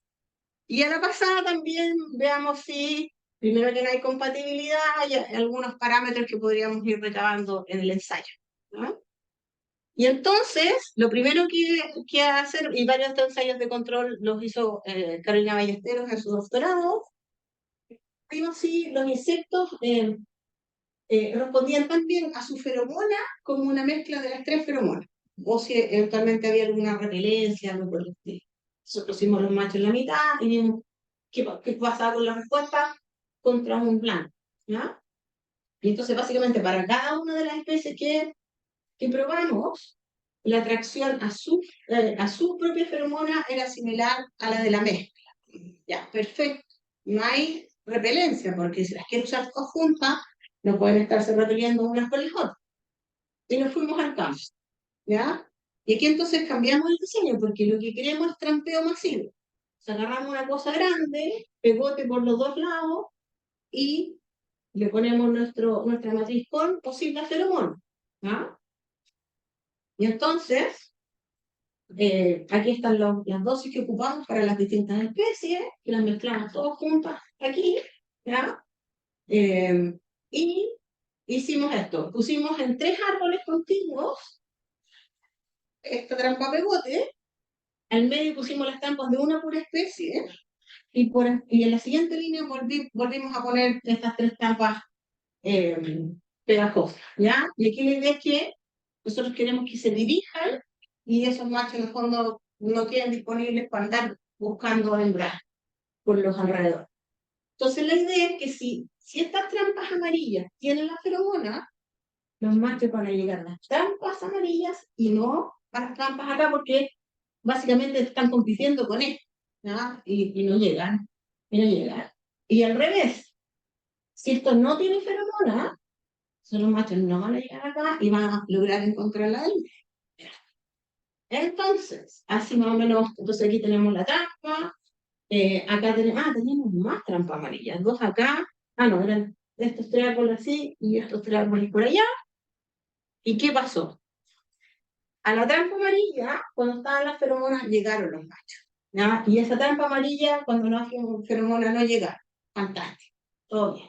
Y a la pasada también veamos si, primero que no hay compatibilidad, hay algunos parámetros que podríamos ir recabando en el ensayo, ¿no? Y entonces, lo primero que hacer, y varios de estos ensayos de control los hizo Carolina Ballesteros en su doctorado, vimos si los insectos respondían también a su feromona como una mezcla de las 3 feromonas, o si eventualmente había alguna repelencia, algo por el estilo. Nosotros pusimos los machos en la mitad y vimos qué pasaba con la respuesta contra un blanco, ¿ya? Y entonces, básicamente, para cada una de las especies que probamos, la atracción a su propia feromona era similar a la de la mezcla. Ya, perfecto. No hay repelencia, porque si las quiero usar todas juntas, no pueden estarse repeliendo unas con las otras. Y nos fuimos al campo, ¿ya? Y aquí entonces cambiamos el diseño, porque lo que queremos es trampeo masivo. O sea, agarramos una cosa grande, pegote por los dos lados, y le ponemos nuestra matriz con posibles feromonas, ¿ya? Y entonces, aquí están las dosis que ocupamos para las distintas especies, y las mezclamos todas juntas aquí, ¿ya? Y hicimos esto, pusimos en 3 árboles contiguos esta trampa pegote, al medio pusimos las trampas de una pura especie, y en la siguiente línea volvimos a poner estas 3 trampas pegajosas, ¿ya? Y aquí la idea es que nosotros queremos que se dirijan y esos machos en el fondo no queden disponibles para andar buscando hembras por los alrededores. Entonces la idea es que si estas trampas amarillas tienen la feromona, los machos van a llegar a las trampas amarillas y no a las trampas acá, porque básicamente están compitiendo con esto, ¿ya? Y no llegan, y no llegan. Y al revés, si esto no tiene feromona, los machos no van a llegar acá y van a lograr encontrar la hembra. Entonces, así más o menos, entonces aquí tenemos la trampa, acá tenemos más trampas amarillas, 2 acá, no, eran estos 3 árboles así y estos 3 árboles por allá. ¿Y qué pasó? A la trampa amarilla, cuando estaban las feromonas, llegaron los machos, ¿ya? Y esa trampa amarilla, cuando no había feromonas, no llegaron. Fantástico, todo bien.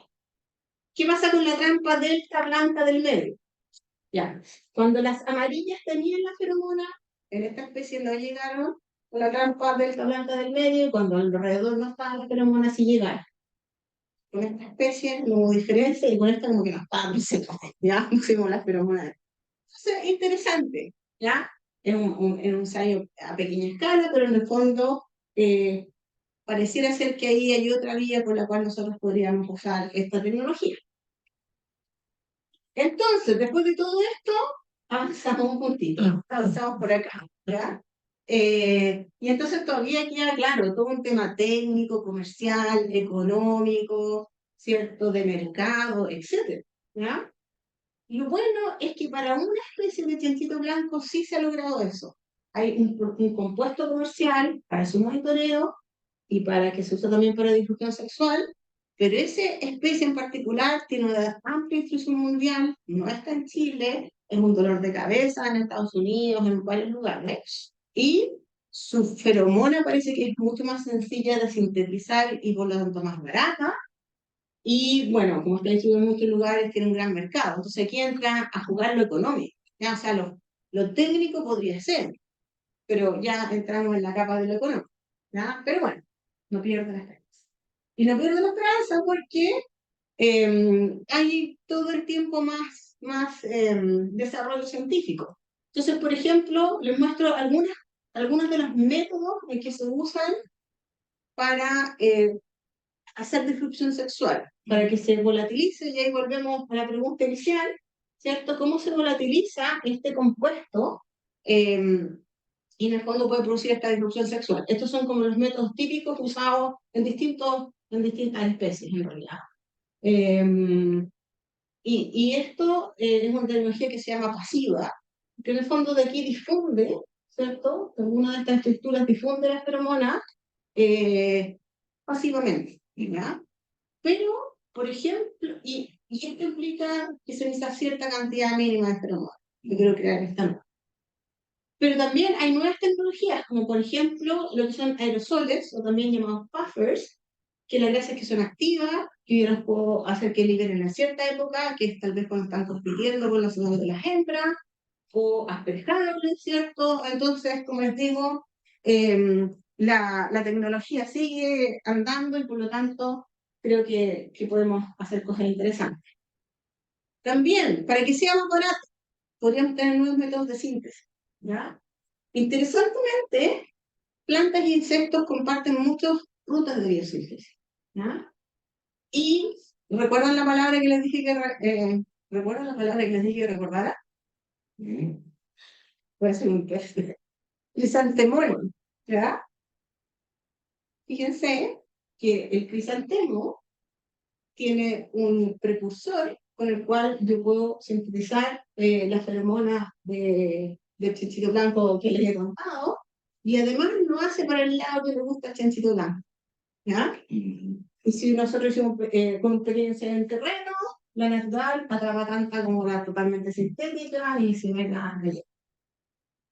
¿Qué pasa con la trampa delta blanca del medio? Ya, cuando las amarillas tenían la feromona, en esta especie no llegaron con la trampa delta blanca del medio, y cuando alrededor no estaban las feromonas, sí llegaron. Con esta especie no hubo diferencia, y con esta como que no estaba presente, ya pusimos las feromonas. Entonces, interesante, ¿ya? Es un ensayo a pequeña escala, pero en el fondo pareciera ser que ahí hay otra vía por la cual nosotros podríamos usar esta tecnología. Entonces, después de todo esto, avanzamos un puntito, avanzamos por acá, ¿ya? Y entonces todavía queda claro todo un tema técnico, comercial, económico, ¿cierto? De mercado, etcétera, ¿ya? Lo bueno es que para una especie de chanchito blanco sí se ha logrado eso. Hay un compuesto comercial para su monitoreo y para que se usa también para difusión sexual, pero esa especie en particular tiene una amplia distribución mundial, no está en Chile, es un dolor de cabeza en Estados Unidos, en varios lugares, y Su feromona parece que es mucho más sencilla de sintetizar y por lo tanto más barata. Y bueno, como está dicho en muchos lugares, tiene un gran mercado. Entonces aquí entra a jugar lo económico, ¿ya? O sea, lo técnico podría ser, pero ya entramos en la capa de lo económico, ¿ya? Pero bueno, no pierdo la esperanza. Y no pierdo la esperanza porque hay todo el tiempo más desarrollo científico. Entonces, por ejemplo, les muestro algunos de los métodos en que se usan para hacer disrupción sexual, para que se volatilice, y ahí volvemos a la pregunta inicial, ¿cierto? ¿Cómo se volatiliza este compuesto y en el fondo puede producir esta disrupción sexual? Estos son como los métodos típicos usados en distintas especies, en realidad. Y esto es una tecnología que se llama pasiva, que en el fondo de aquí difunde, ¿cierto? Alguna de estas estructuras difunde las feromonas pasivamente, ¿ya? Pero, por ejemplo, y esto implica que se necesita cierta cantidad mínima de feromonas. Yo quiero crear esta nueva. Pero también hay nuevas tecnologías, como por ejemplo lo que son aerosoles, o también llamados puffers, que la gracia es que son activas, que yo las puedo hacer que liberen en cierta época, que es tal vez cuando están compitiendo con los huevos de las hembras, o asperjables, ¿cierto? Entonces, como les digo, la tecnología sigue andando y por lo tanto creo que podemos hacer cosas interesantes. También, para que sea más barato, podríamos tener nuevos métodos de síntesis, ¿ya? Interesantemente, plantas e insectos comparten muchas rutas de biosíntesis, ¿ya? Y ¿recuerdan la palabra que les dije ¿recuerdan la palabra que les dije que recordara? Puede ser un pez. Crisantemo, ¿ya? Fíjense que el crisantemo tiene un precursor con el cual yo puedo sintetizar las feromonas del chanchito blanco que les he contado, y además lo hace para el lado que le gusta el chanchito blanco, ¿ya? Y si nosotros hicimos con un pequeño ensayo en terreno, la natural atrapa tanta como la totalmente sintética y se ve la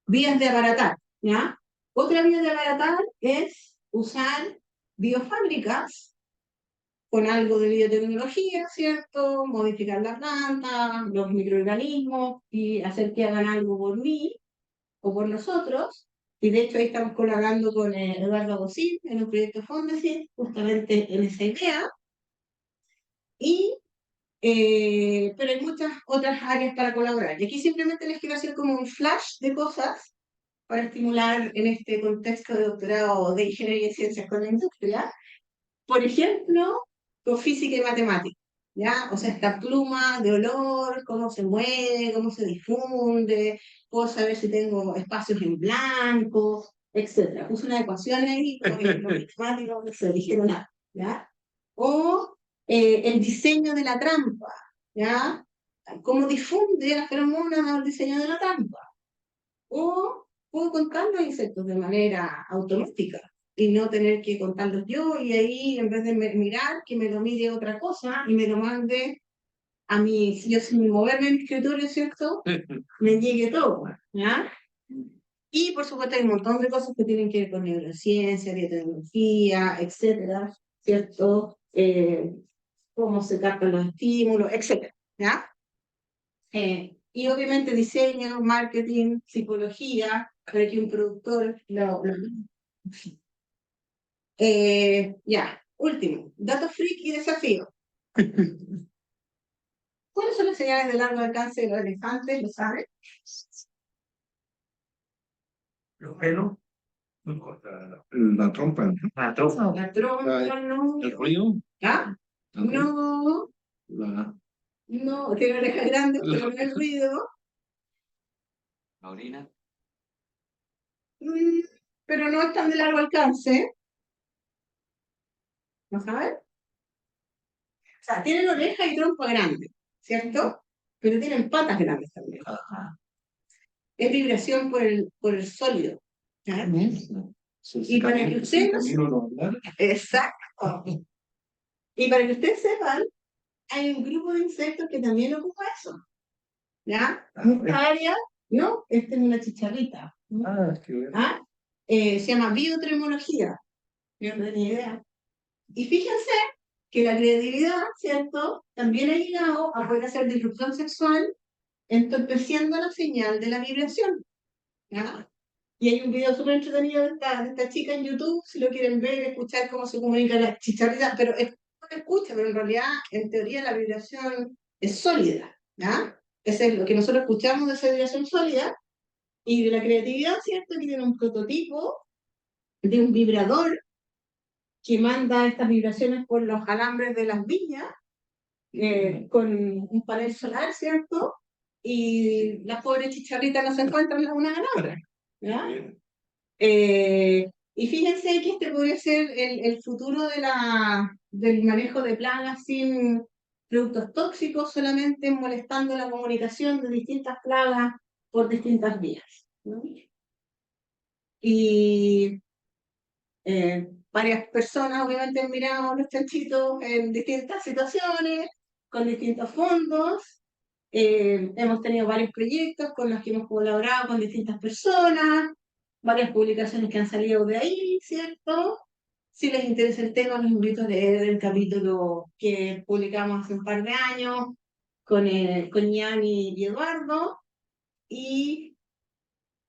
vías de abaratar, ¿ya? Otra vía de abaratar es usar biofábricas con algo de biotecnología, ¿cierto? Modificar la planta, los microorganismos y hacer que hagan algo por mí o por nosotros. Y de hecho ahí estamos colaborando con Eduardo Gosín en un proyecto Fondesit, justamente en esa idea. Pero hay muchas otras áreas para colaborar. Y aquí simplemente les quiero hacer como un flash de cosas para estimular en este contexto de doctorado de Ingeniería y Ciencias con la Industria. Por ejemplo, con física y matemática, ¿ya? O sea, esta pluma de olor, cómo se mueve, cómo se difunde, puedo saber si tengo espacios en blanco, etc. Puse una ecuación ahí, los matemáticos no se dijeron nada, ¿ya? O el diseño de la trampa, ¿ya? Cómo difunde la feromona el diseño de la trampa. O puedo contar los insectos de manera automática y no tener que contarlos yo, y ahí en vez de mirar, que me lo mire otra cosa y me lo mande a mí, si yo sin moverme en mi escritorio, ¿cierto? Me llegue todo, ¿ya? Y por supuesto hay un montón de cosas que tienen que ver con neurociencia, biotecnología, etcétera, ¿cierto? Cómo se captan los estímulos, etcétera, ¿ya? Y obviamente diseño, marketing, psicología, para que un productor ya, último, dato freak y desafío. ¿Cuáles son las señales de largo alcance de los elefantes? ¿Lo saben? Los pelos, La trompa, ¿no? la trompa, La trompa, no. El ruido, ¿Ah? No, la... no, tiene orejas grandes, pero no el ruido. la orina. Mm, pero no están de largo alcance. ¿No saben? O sea, tienen oreja y trompa grande, ¿cierto? Pero tienen patas grandes también. Ajá. Es vibración por el sólido, ¿ya? Y para que ustedes... Exacto. Y para que ustedes sepan, hay un grupo de insectos que también ocupa eso, ¿ya? Esta área, no, esta es una chicharrita. Ah, qué bueno. ¿Ah? se llama biotremología, yo no tenía idea. Y fíjense que la creatividad, ¿cierto? También ha llegado a poder hacer disrupción sexual entorpeciendo la señal de la vibración, ¿ya? Y hay un video súper entretenido de esta chica en YouTube, si lo quieren ver, escuchar cómo se comunica la chicharrita, pero es no se escucha, pero en realidad, en teoría, la vibración es sólida, ¿ya? Ese es lo que nosotros escuchamos de esa vibración sólida, y de la creatividad, ¿cierto? Que tiene un prototipo de un vibrador que manda estas vibraciones por los alambres de las viñas, con un panel solar, ¿cierto? Y las pobres chicharritas no se encuentran la una a la otra, ¿ya? Y fíjense que este podría ser el futuro del manejo de plagas sin productos tóxicos, solamente molestando la comunicación de distintas plagas por distintas vías, ¿no? Y varias personas obviamente han mirado a los chanchitos en distintas situaciones, con distintos fondos. Hemos tenido varios proyectos con los que hemos colaborado con distintas personas, varias publicaciones que han salido de ahí, ¿cierto? Si les interesa el tema, los invito a leer el capítulo que publicamos hace un par de años con Yanni y Eduardo. Y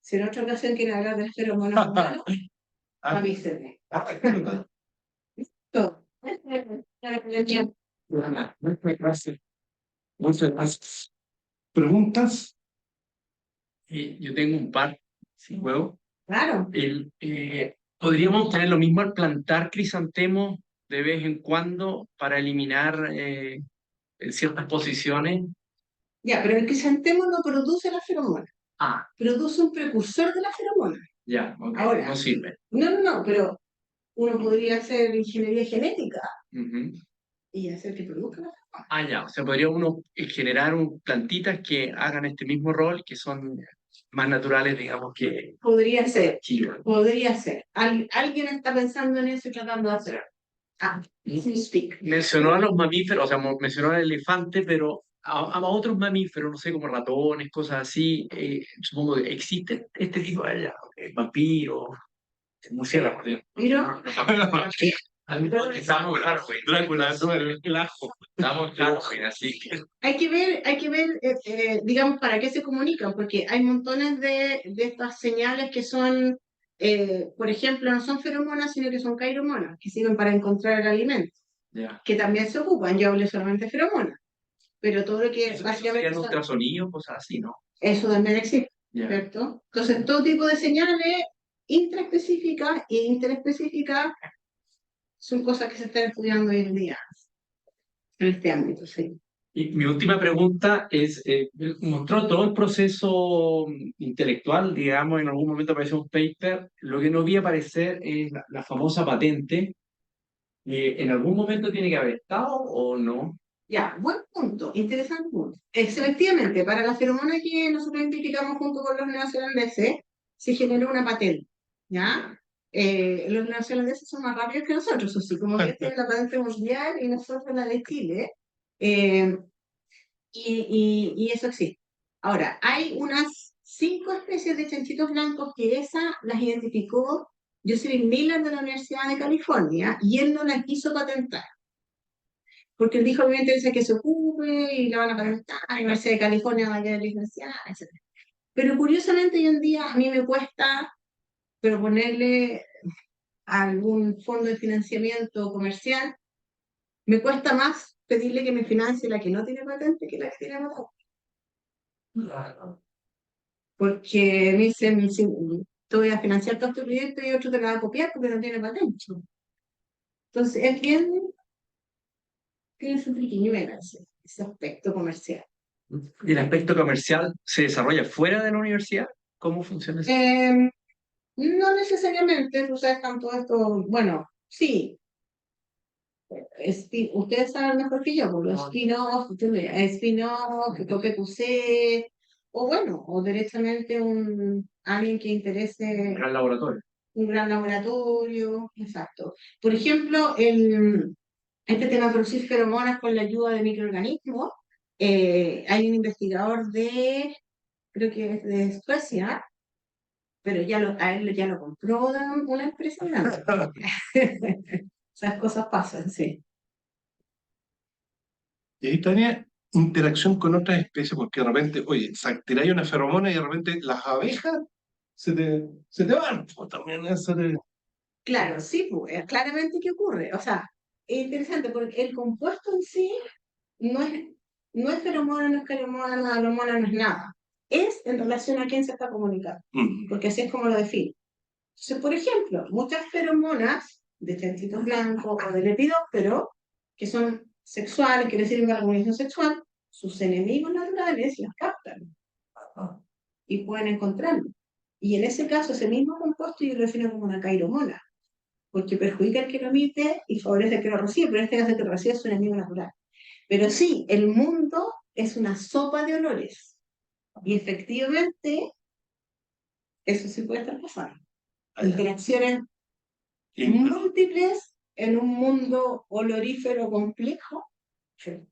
si en otra ocasión quieren hablar de las feromonas humanas, avísenme. Listo. Muchas gracias. Muchas gracias. ¿Preguntas? Yo tengo un par, si puedo. Claro. ¿Podríamos tener lo mismo al plantar crisantemos de vez en cuando para eliminar ciertas posiciones? Ya, pero el crisantemo no produce la feromona, Ah, produce un precursor de la feromona. ya, ok, Ahora. no sirve. No, pero uno podría hacer ingeniería genética Ujú. y hacer que produzca la feromona. Ah, ya, o sea, podría uno generar plantitas que hagan este mismo rol, que son más naturales, digamos, que Podría ser, Chile. podría ser. Alguien está pensando en eso y tratando de hacerlo. Ah, speak. Mencionó a los mamíferos, o sea, mencionó al elefante, pero a otros mamíferos, no sé, como ratones, cosas así, supongo que existe este tipo de allá, vampiros, murciélagos. Pero Estamos claros, güey. Drácula, el ajo. Estamos claros, güey, así que. hay que ver, digamos, para qué se comunican, porque hay montones de estas señales que son, por ejemplo, no son feromonas, sino que son cairomonas, que sirven para encontrar el alimento, Ya. que también se ocupan. Yo hablé solamente de feromonas, pero todo lo que básicamente Serían ultrasonidos, cosas así, ¿no? eso también existe, Ya. ¿cierto? Entonces, todo tipo de señales intraespecíficas e interespecíficas son cosas que se están estudiando hoy en día en este ámbito, sí. Y mi última pregunta es, mostró todo el proceso intelectual, digamos, en algún momento apareció un paper, lo que no vi aparecer es la famosa patente. ¿En algún momento tiene que haber estado o no? Ya, buen punto, interesante punto. Efectivamente, para la feromona que nosotros identificamos junto con los neozelandeses, se generó una patente, ¿ya? Los neozelandeses son más rápidos que nosotros, así como que tienen la patente mundial y nosotros la de Chile, eh, y eso existe. Ahora, hay unas 5 especies de chanchitos blancos que esa las identificó Jocelyn Miller de la Universidad de California, y él no las quiso patentar porque él dijo, obviamente, dice que se ocupe y la van a patentar, la Universidad de California va a quedar licenciada, etc. Pero curiosamente hoy en día a mí me cuesta proponerle a algún fondo de financiamiento comercial, me cuesta más pedirle que me financie la que no tiene patente que la que tiene patente. Porque me dicen, sí, te voy a financiar todo este proyecto y otro te lo va a copiar porque no tiene patente. Entonces es bien, tiene su triquiñuela ese aspecto comercial. ¿Y el aspecto comercial se desarrolla fuera de la universidad? ¿Cómo funciona eso? No necesariamente, o sea, están todo esto, bueno, sí, ustedes saben mejor que yo, por los spin-off, que toque QC, o bueno, o directamente alguien que interese Gran laboratorio. un gran laboratorio, exacto. Por ejemplo, este tema de producir feromonas con la ayuda de microorganismos, hay un investigador creo que es de Suecia, pero a él ya lo compró una empresa grande. Esas cosas pasan, sí. Y ahí tenía interacción con otras especies, porque de repente, oye, tiráis una feromona y de repente las abejas se te van. Pues también eso de... Claro, sí, pues, claramente qué ocurre. O sea, es interesante porque el compuesto en sí no es, no es feromona, no es feromona, no es nada. Es en relación a quién se está comunicando, porque así es como lo define. Entonces, por ejemplo, muchas feromonas de chanchitos blancos o de lepidóptero, que son sexuales, que le sirven para la comunicación sexual, sus enemigos naturales las captan y pueden encontrarlo. Y en ese caso, ese mismo compuesto yo lo defino como una cairomona, porque perjudica al que lo emite y favorece al que lo recibe, pero en este caso el que lo recibe es su enemigo natural. Pero sí, el mundo es una sopa de olores. Y efectivamente, eso sí puede estar pasando. Interacciones múltiples en un mundo olorífero complejo.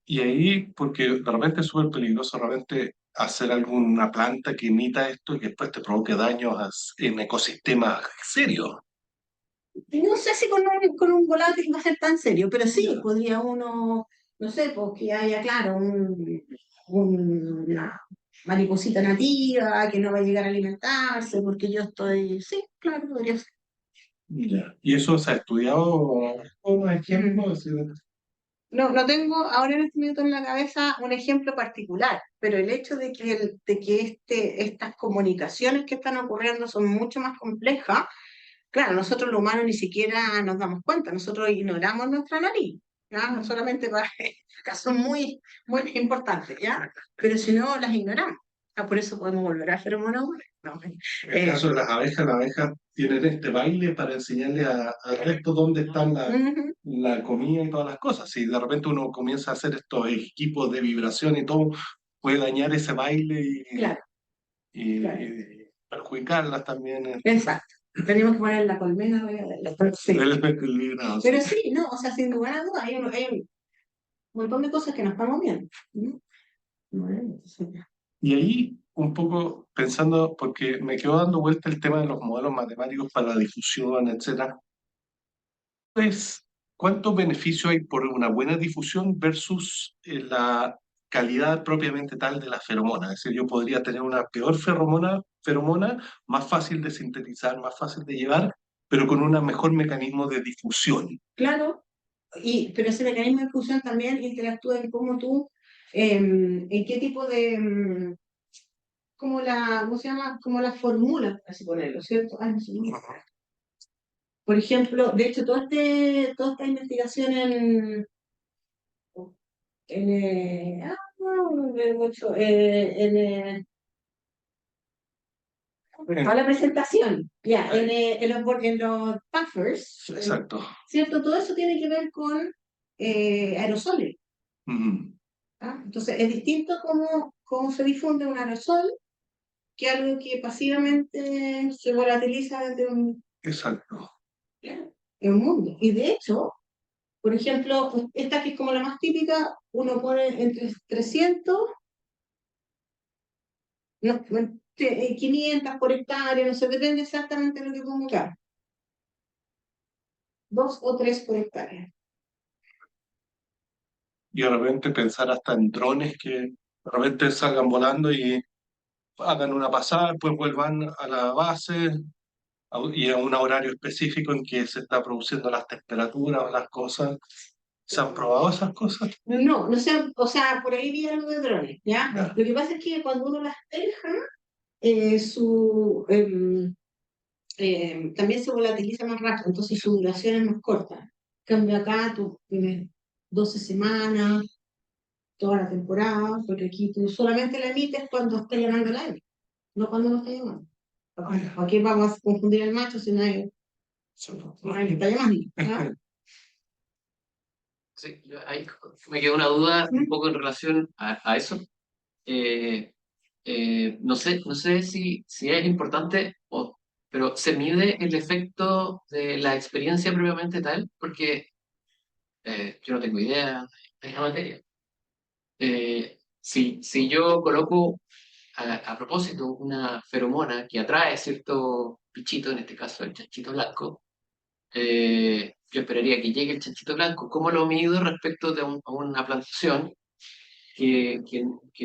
Y ahí, porque de repente es súper peligroso, de repente hacer alguna planta que imita esto y que después te provoque daños en ecosistemas serios. No sé si con un volátil va a ser tan serio, pero sí, podría uno, no sé, porque haya, claro, una mariposita nativa que no va a llegar a alimentarse porque yo estoy, sí, claro, podría ser. Ya. ¿Y eso se ha estudiado como ejemplo? No, no tengo ahora en este minuto en la cabeza un ejemplo particular, pero el hecho de que estas comunicaciones que están ocurriendo son mucho más complejas. Claro, nosotros los humanos ni siquiera nos damos cuenta, nosotros ignoramos nuestra nariz, ¿ya? Solamente para casos muy, muy importantes, ¿ya? Pero si no, las ignoramos. Ah, por eso podemos volver a feromonas. No, En el caso de las abejas tienen este baile para enseñarle al resto dónde están ujú, la comida y todas las cosas. Si de repente uno comienza a hacer estos equipos de vibración y todo, puede dañar ese baile claro, claro. y perjudicarlas también. Exacto. Tenemos que poner la colmena arriba de la... Sí. El vibrado, sí. Pero sí, no, o sea, sin lugar a dudas, hay un montón de cosas que nos estamos viendo. ¿No? Bueno, sí. Y ahí un poco pensando, porque me quedó dando vuelta el tema de los modelos matemáticos para la difusión, etcétera. Pues, ¿cuántos beneficios hay por una buena difusión versus la calidad propiamente tal de la feromona? Es decir, yo podría tener una peor feromona, más fácil de sintetizar, más fácil de llevar, pero con un mejor mecanismo de difusión. Claro, pero ese mecanismo de fusión también interactúa en cómo tú, en qué tipo de, ¿cómo se llama? Como la fórmula, así ponerlo, ¿cierto? Ah, no sé, no. Por ejemplo, de hecho, toda esta investigación toda la presentación, ya, en los buffers, Exacto. ¿cierto? Todo eso tiene que ver con aerosoles. Mm, ¿Ah? Entonces, es distinto cómo se difunde un aerosol que algo que pasivamente se volatiliza desde exacto. en un mundo. Y de hecho, por ejemplo, esta que es como la más típica, uno pone entre 300, no, 500 por hectárea, no sé, depende exactamente de lo que ponga acá. 2 o 3 por hectárea. Y de repente pensar hasta en drones que de repente salgan volando y hagan una pasada, pues vuelvan a la base y a un horario específico en que se está produciendo las temperaturas o las cosas. ¿Se han probado esas cosas? No, no sé, o sea, por ahí vi algo de drones, ¿ya? Ya. Lo que pasa es que cuando uno las deja, también se volatiliza más rápido, entonces su duración es más corta. En cambio acá tú tienes 12 semanas, toda la temporada, porque aquí tú solamente la emites cuando está llamando el aire, no cuando no está llamando. Aquí vamos a confundir el macho si no hay que está llamando. ¿Ah? Sí, ahí me quedó una duda un poco en relación a eso. Eh, no sé si es importante, pero se mide el efecto de la experiencia propiamente tal, porque yo no tengo idea de la materia. Si yo coloco a propósito, una feromona que atrae cierto bichito, en este caso el chanchito blanco, yo esperaría que llegue el chanchito blanco. ¿Cómo lo mido respecto de a una plantación que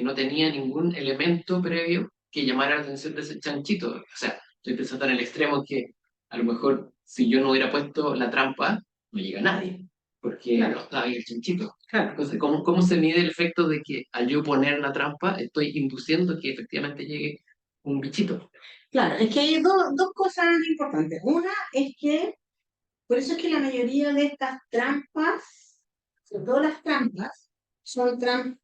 no tenía ningún elemento previo que llamara la atención de ese chanchito? O sea, estoy pensando en el extremo que a lo mejor si yo no hubiera puesto la trampa, no llega nadie, porque Claro. no estaba ahí el chanchito. Claro. Entonces, ¿cómo se mide el efecto de que al yo poner la trampa estoy induciendo que efectivamente llegue un bichito? Claro, es que hay dos cosas importantes. Una es que, por eso es que la mayoría de estas trampas, sobre todo las trampas, son trampas,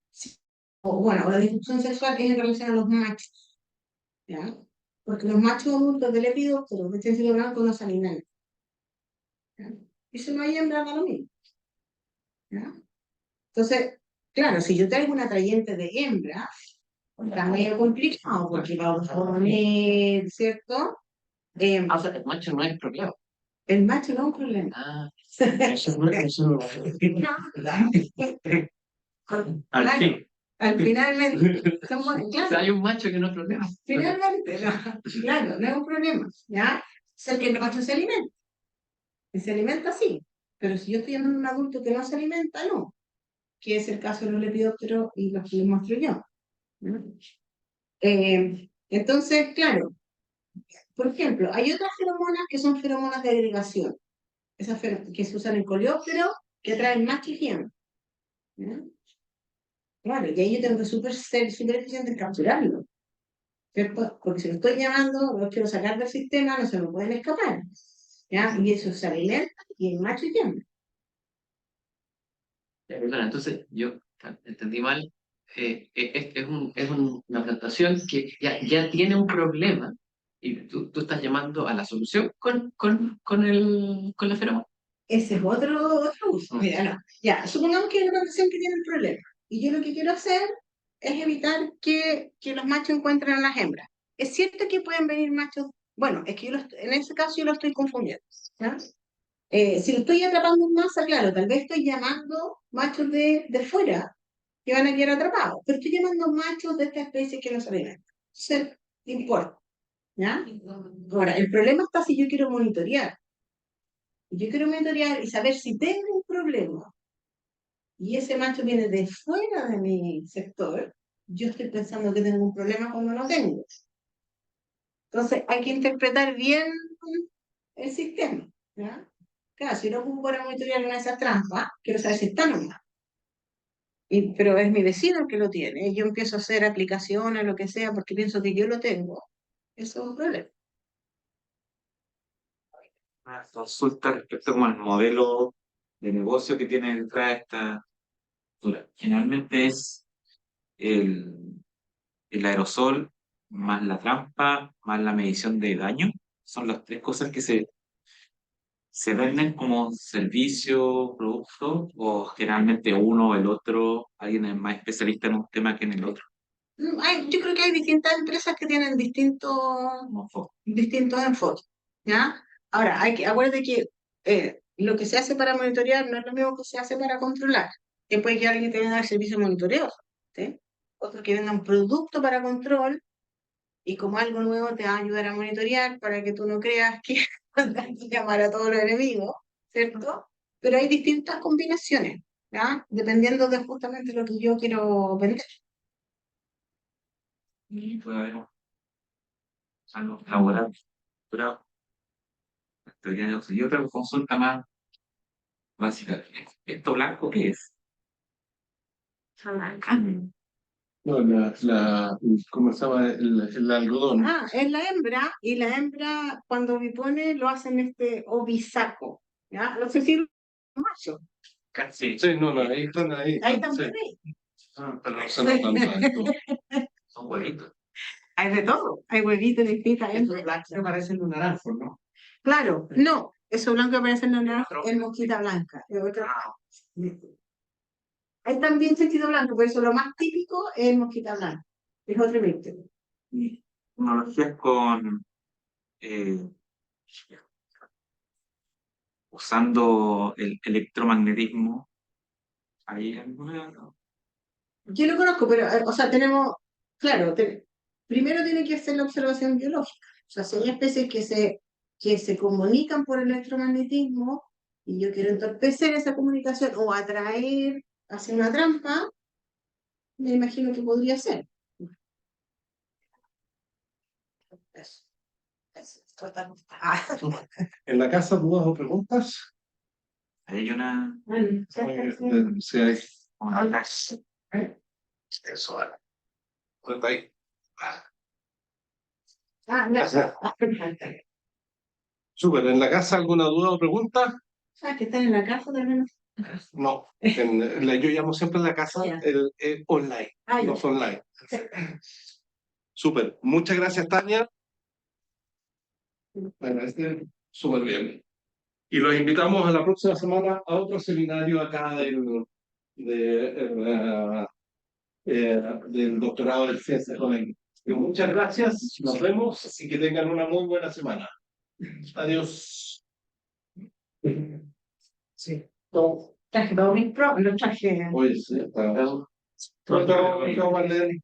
o bueno, la disfunción sexual es en relación a los machos, ¿ya? Porque los machos adultos del lepidóptero, de chanchito blanco, no se alimentan, ¿ya? Y si no hay hembra, da lo mismo, ¿ya? Entonces, claro, si yo traigo un atrayente de hembra, está medio complicado, porque vamos a poner, ¿cierto? O sea, el macho no es el problema. El macho no es un problema. Ah, Al Claro, fin. finalmente, somos, o sea, claro, hay un macho que no es problema. finalmente, no, claro, no es un problema, ¿ya? Es que el macho se alimenta, y se alimenta sí, pero si yo estoy llamando a un adulto que no se alimenta, no, que es el caso de los lepidópteros y los que les muestro yo, ¿no? Entonces, claro, por ejemplo, hay otras feromonas que son feromonas de agregación, esas que se usan en coleóptero, que atraen machos y hembras, ¿no? Claro, y ahí yo tengo que ser súper eficiente en capturarlo, ¿cierto? Porque si lo estoy llamando, lo quiero sacar del sistema, no se me pueden escapar, ¿ya? Y eso se alimenta y el macho y hembra. Ya, perdona, entonces yo entendí mal. Una plantación que ya tiene un problema y tú estás llamando a la solución con la feromona. Ese es otro uso. Mira, no. Ya, supongamos que hay una plantación que tiene el problema. Y yo lo que quiero hacer es evitar que los machos encuentren a las hembras. Es cierto que pueden venir machos. Bueno, es que en ese caso yo lo estoy confundiendo, ¿ya? Si lo estoy atrapando en masa, claro, tal vez estoy llamando machos de fuera que van a quedar atrapados, pero estoy llamando machos de esta especie que no se alimentan. Entonces, no importa, ¿ya? Ahora, el problema está si yo quiero monitorear. Yo quiero monitorear y saber si tengo un problema y ese macho viene de fuera de mi sector, yo estoy pensando que tengo un problema cuando no tengo. Entonces, hay que interpretar bien el sistema, ¿ya? Claro, si no ocupo para monitorear una de esas trampas, quiero saber si está o no. Pero es mi vecino el que lo tiene, y yo empiezo a hacer aplicaciones, lo que sea, porque pienso que yo lo tengo. Eso es un problema. Una consulta respecto como al modelo de negocio que tiene detrás de esta cultura. Generalmente es el, el aerosol más la trampa más la medición de daño. Son las tres cosas que se venden como servicio, producto, o generalmente uno o el otro, alguien es más especialista en un tema que en el otro. Yo creo que hay distintas empresas que tienen Como foco. distintos enfoques, ¿ya? Ahora, acuérdate que lo que se hace para monitorear no es lo mismo que se hace para controlar. Después que alguien te venda el servicio de monitoreo, ¿sí? Otro que venda un producto para control y como algo nuevo te va a ayudar a monitorear para que tú no creas que andas a llamar a todos los enemigos, ¿cierto? Pero hay distintas combinaciones, ¿ya? Dependiendo de justamente lo que yo quiero vender. Y puede haber algo laboral. Pero y otra consulta más básica. ¿Esto blanco qué es? No, ¿cómo se llama? El algodón. Ah, es la hembra, y la hembra cuando vipone lo hacen ovisaco, ¿ya? No sé si es macho. Sí, Sí, no, ahí están ahí. Ahí Sí. también Pero no se notan tanto. son huevitos. hay de todo, hay huevitos distintas hembras. Se parecen un naranjo, ¿no? Claro, no, eso blanco que aparece en la naranja es mosquita blanca. Hay también sentido blanco, pero eso lo más típico es mosquita blanca. Es otro víctima. Y tecnologías con eh, usando el electromagnetismo. ¿Hay alguna? Yo lo conozco, pero, o sea, tenemos, claro, primero tiene que hacer la observación biológica. O sea, si hay especies que se comunican por electromagnetismo y yo quiero entorpecer esa comunicación o atraer hacia una trampa, me imagino que podría ser. Eso. ¿En la casa dudas o preguntas? Hay una. Sí, hay. una- Eso, vale. Pues ahí. Súper, ¿en la casa alguna duda o pregunta? ¿Sabes que están en la casa también? No, yo llamo siempre en la casa Ya. el online, Ah, ya. los online. Súper, muchas gracias, Tania. Bueno, súper bien. Y los invitamos a la próxima semana a otro seminario acá del doctorado de Ciencias Económicas. Muchas gracias, nos vemos y que tengan una muy buena semana. Adiós. Sí. Traje todo mi pro, lo traje. Oye, sí, está. Pronto, Marlene.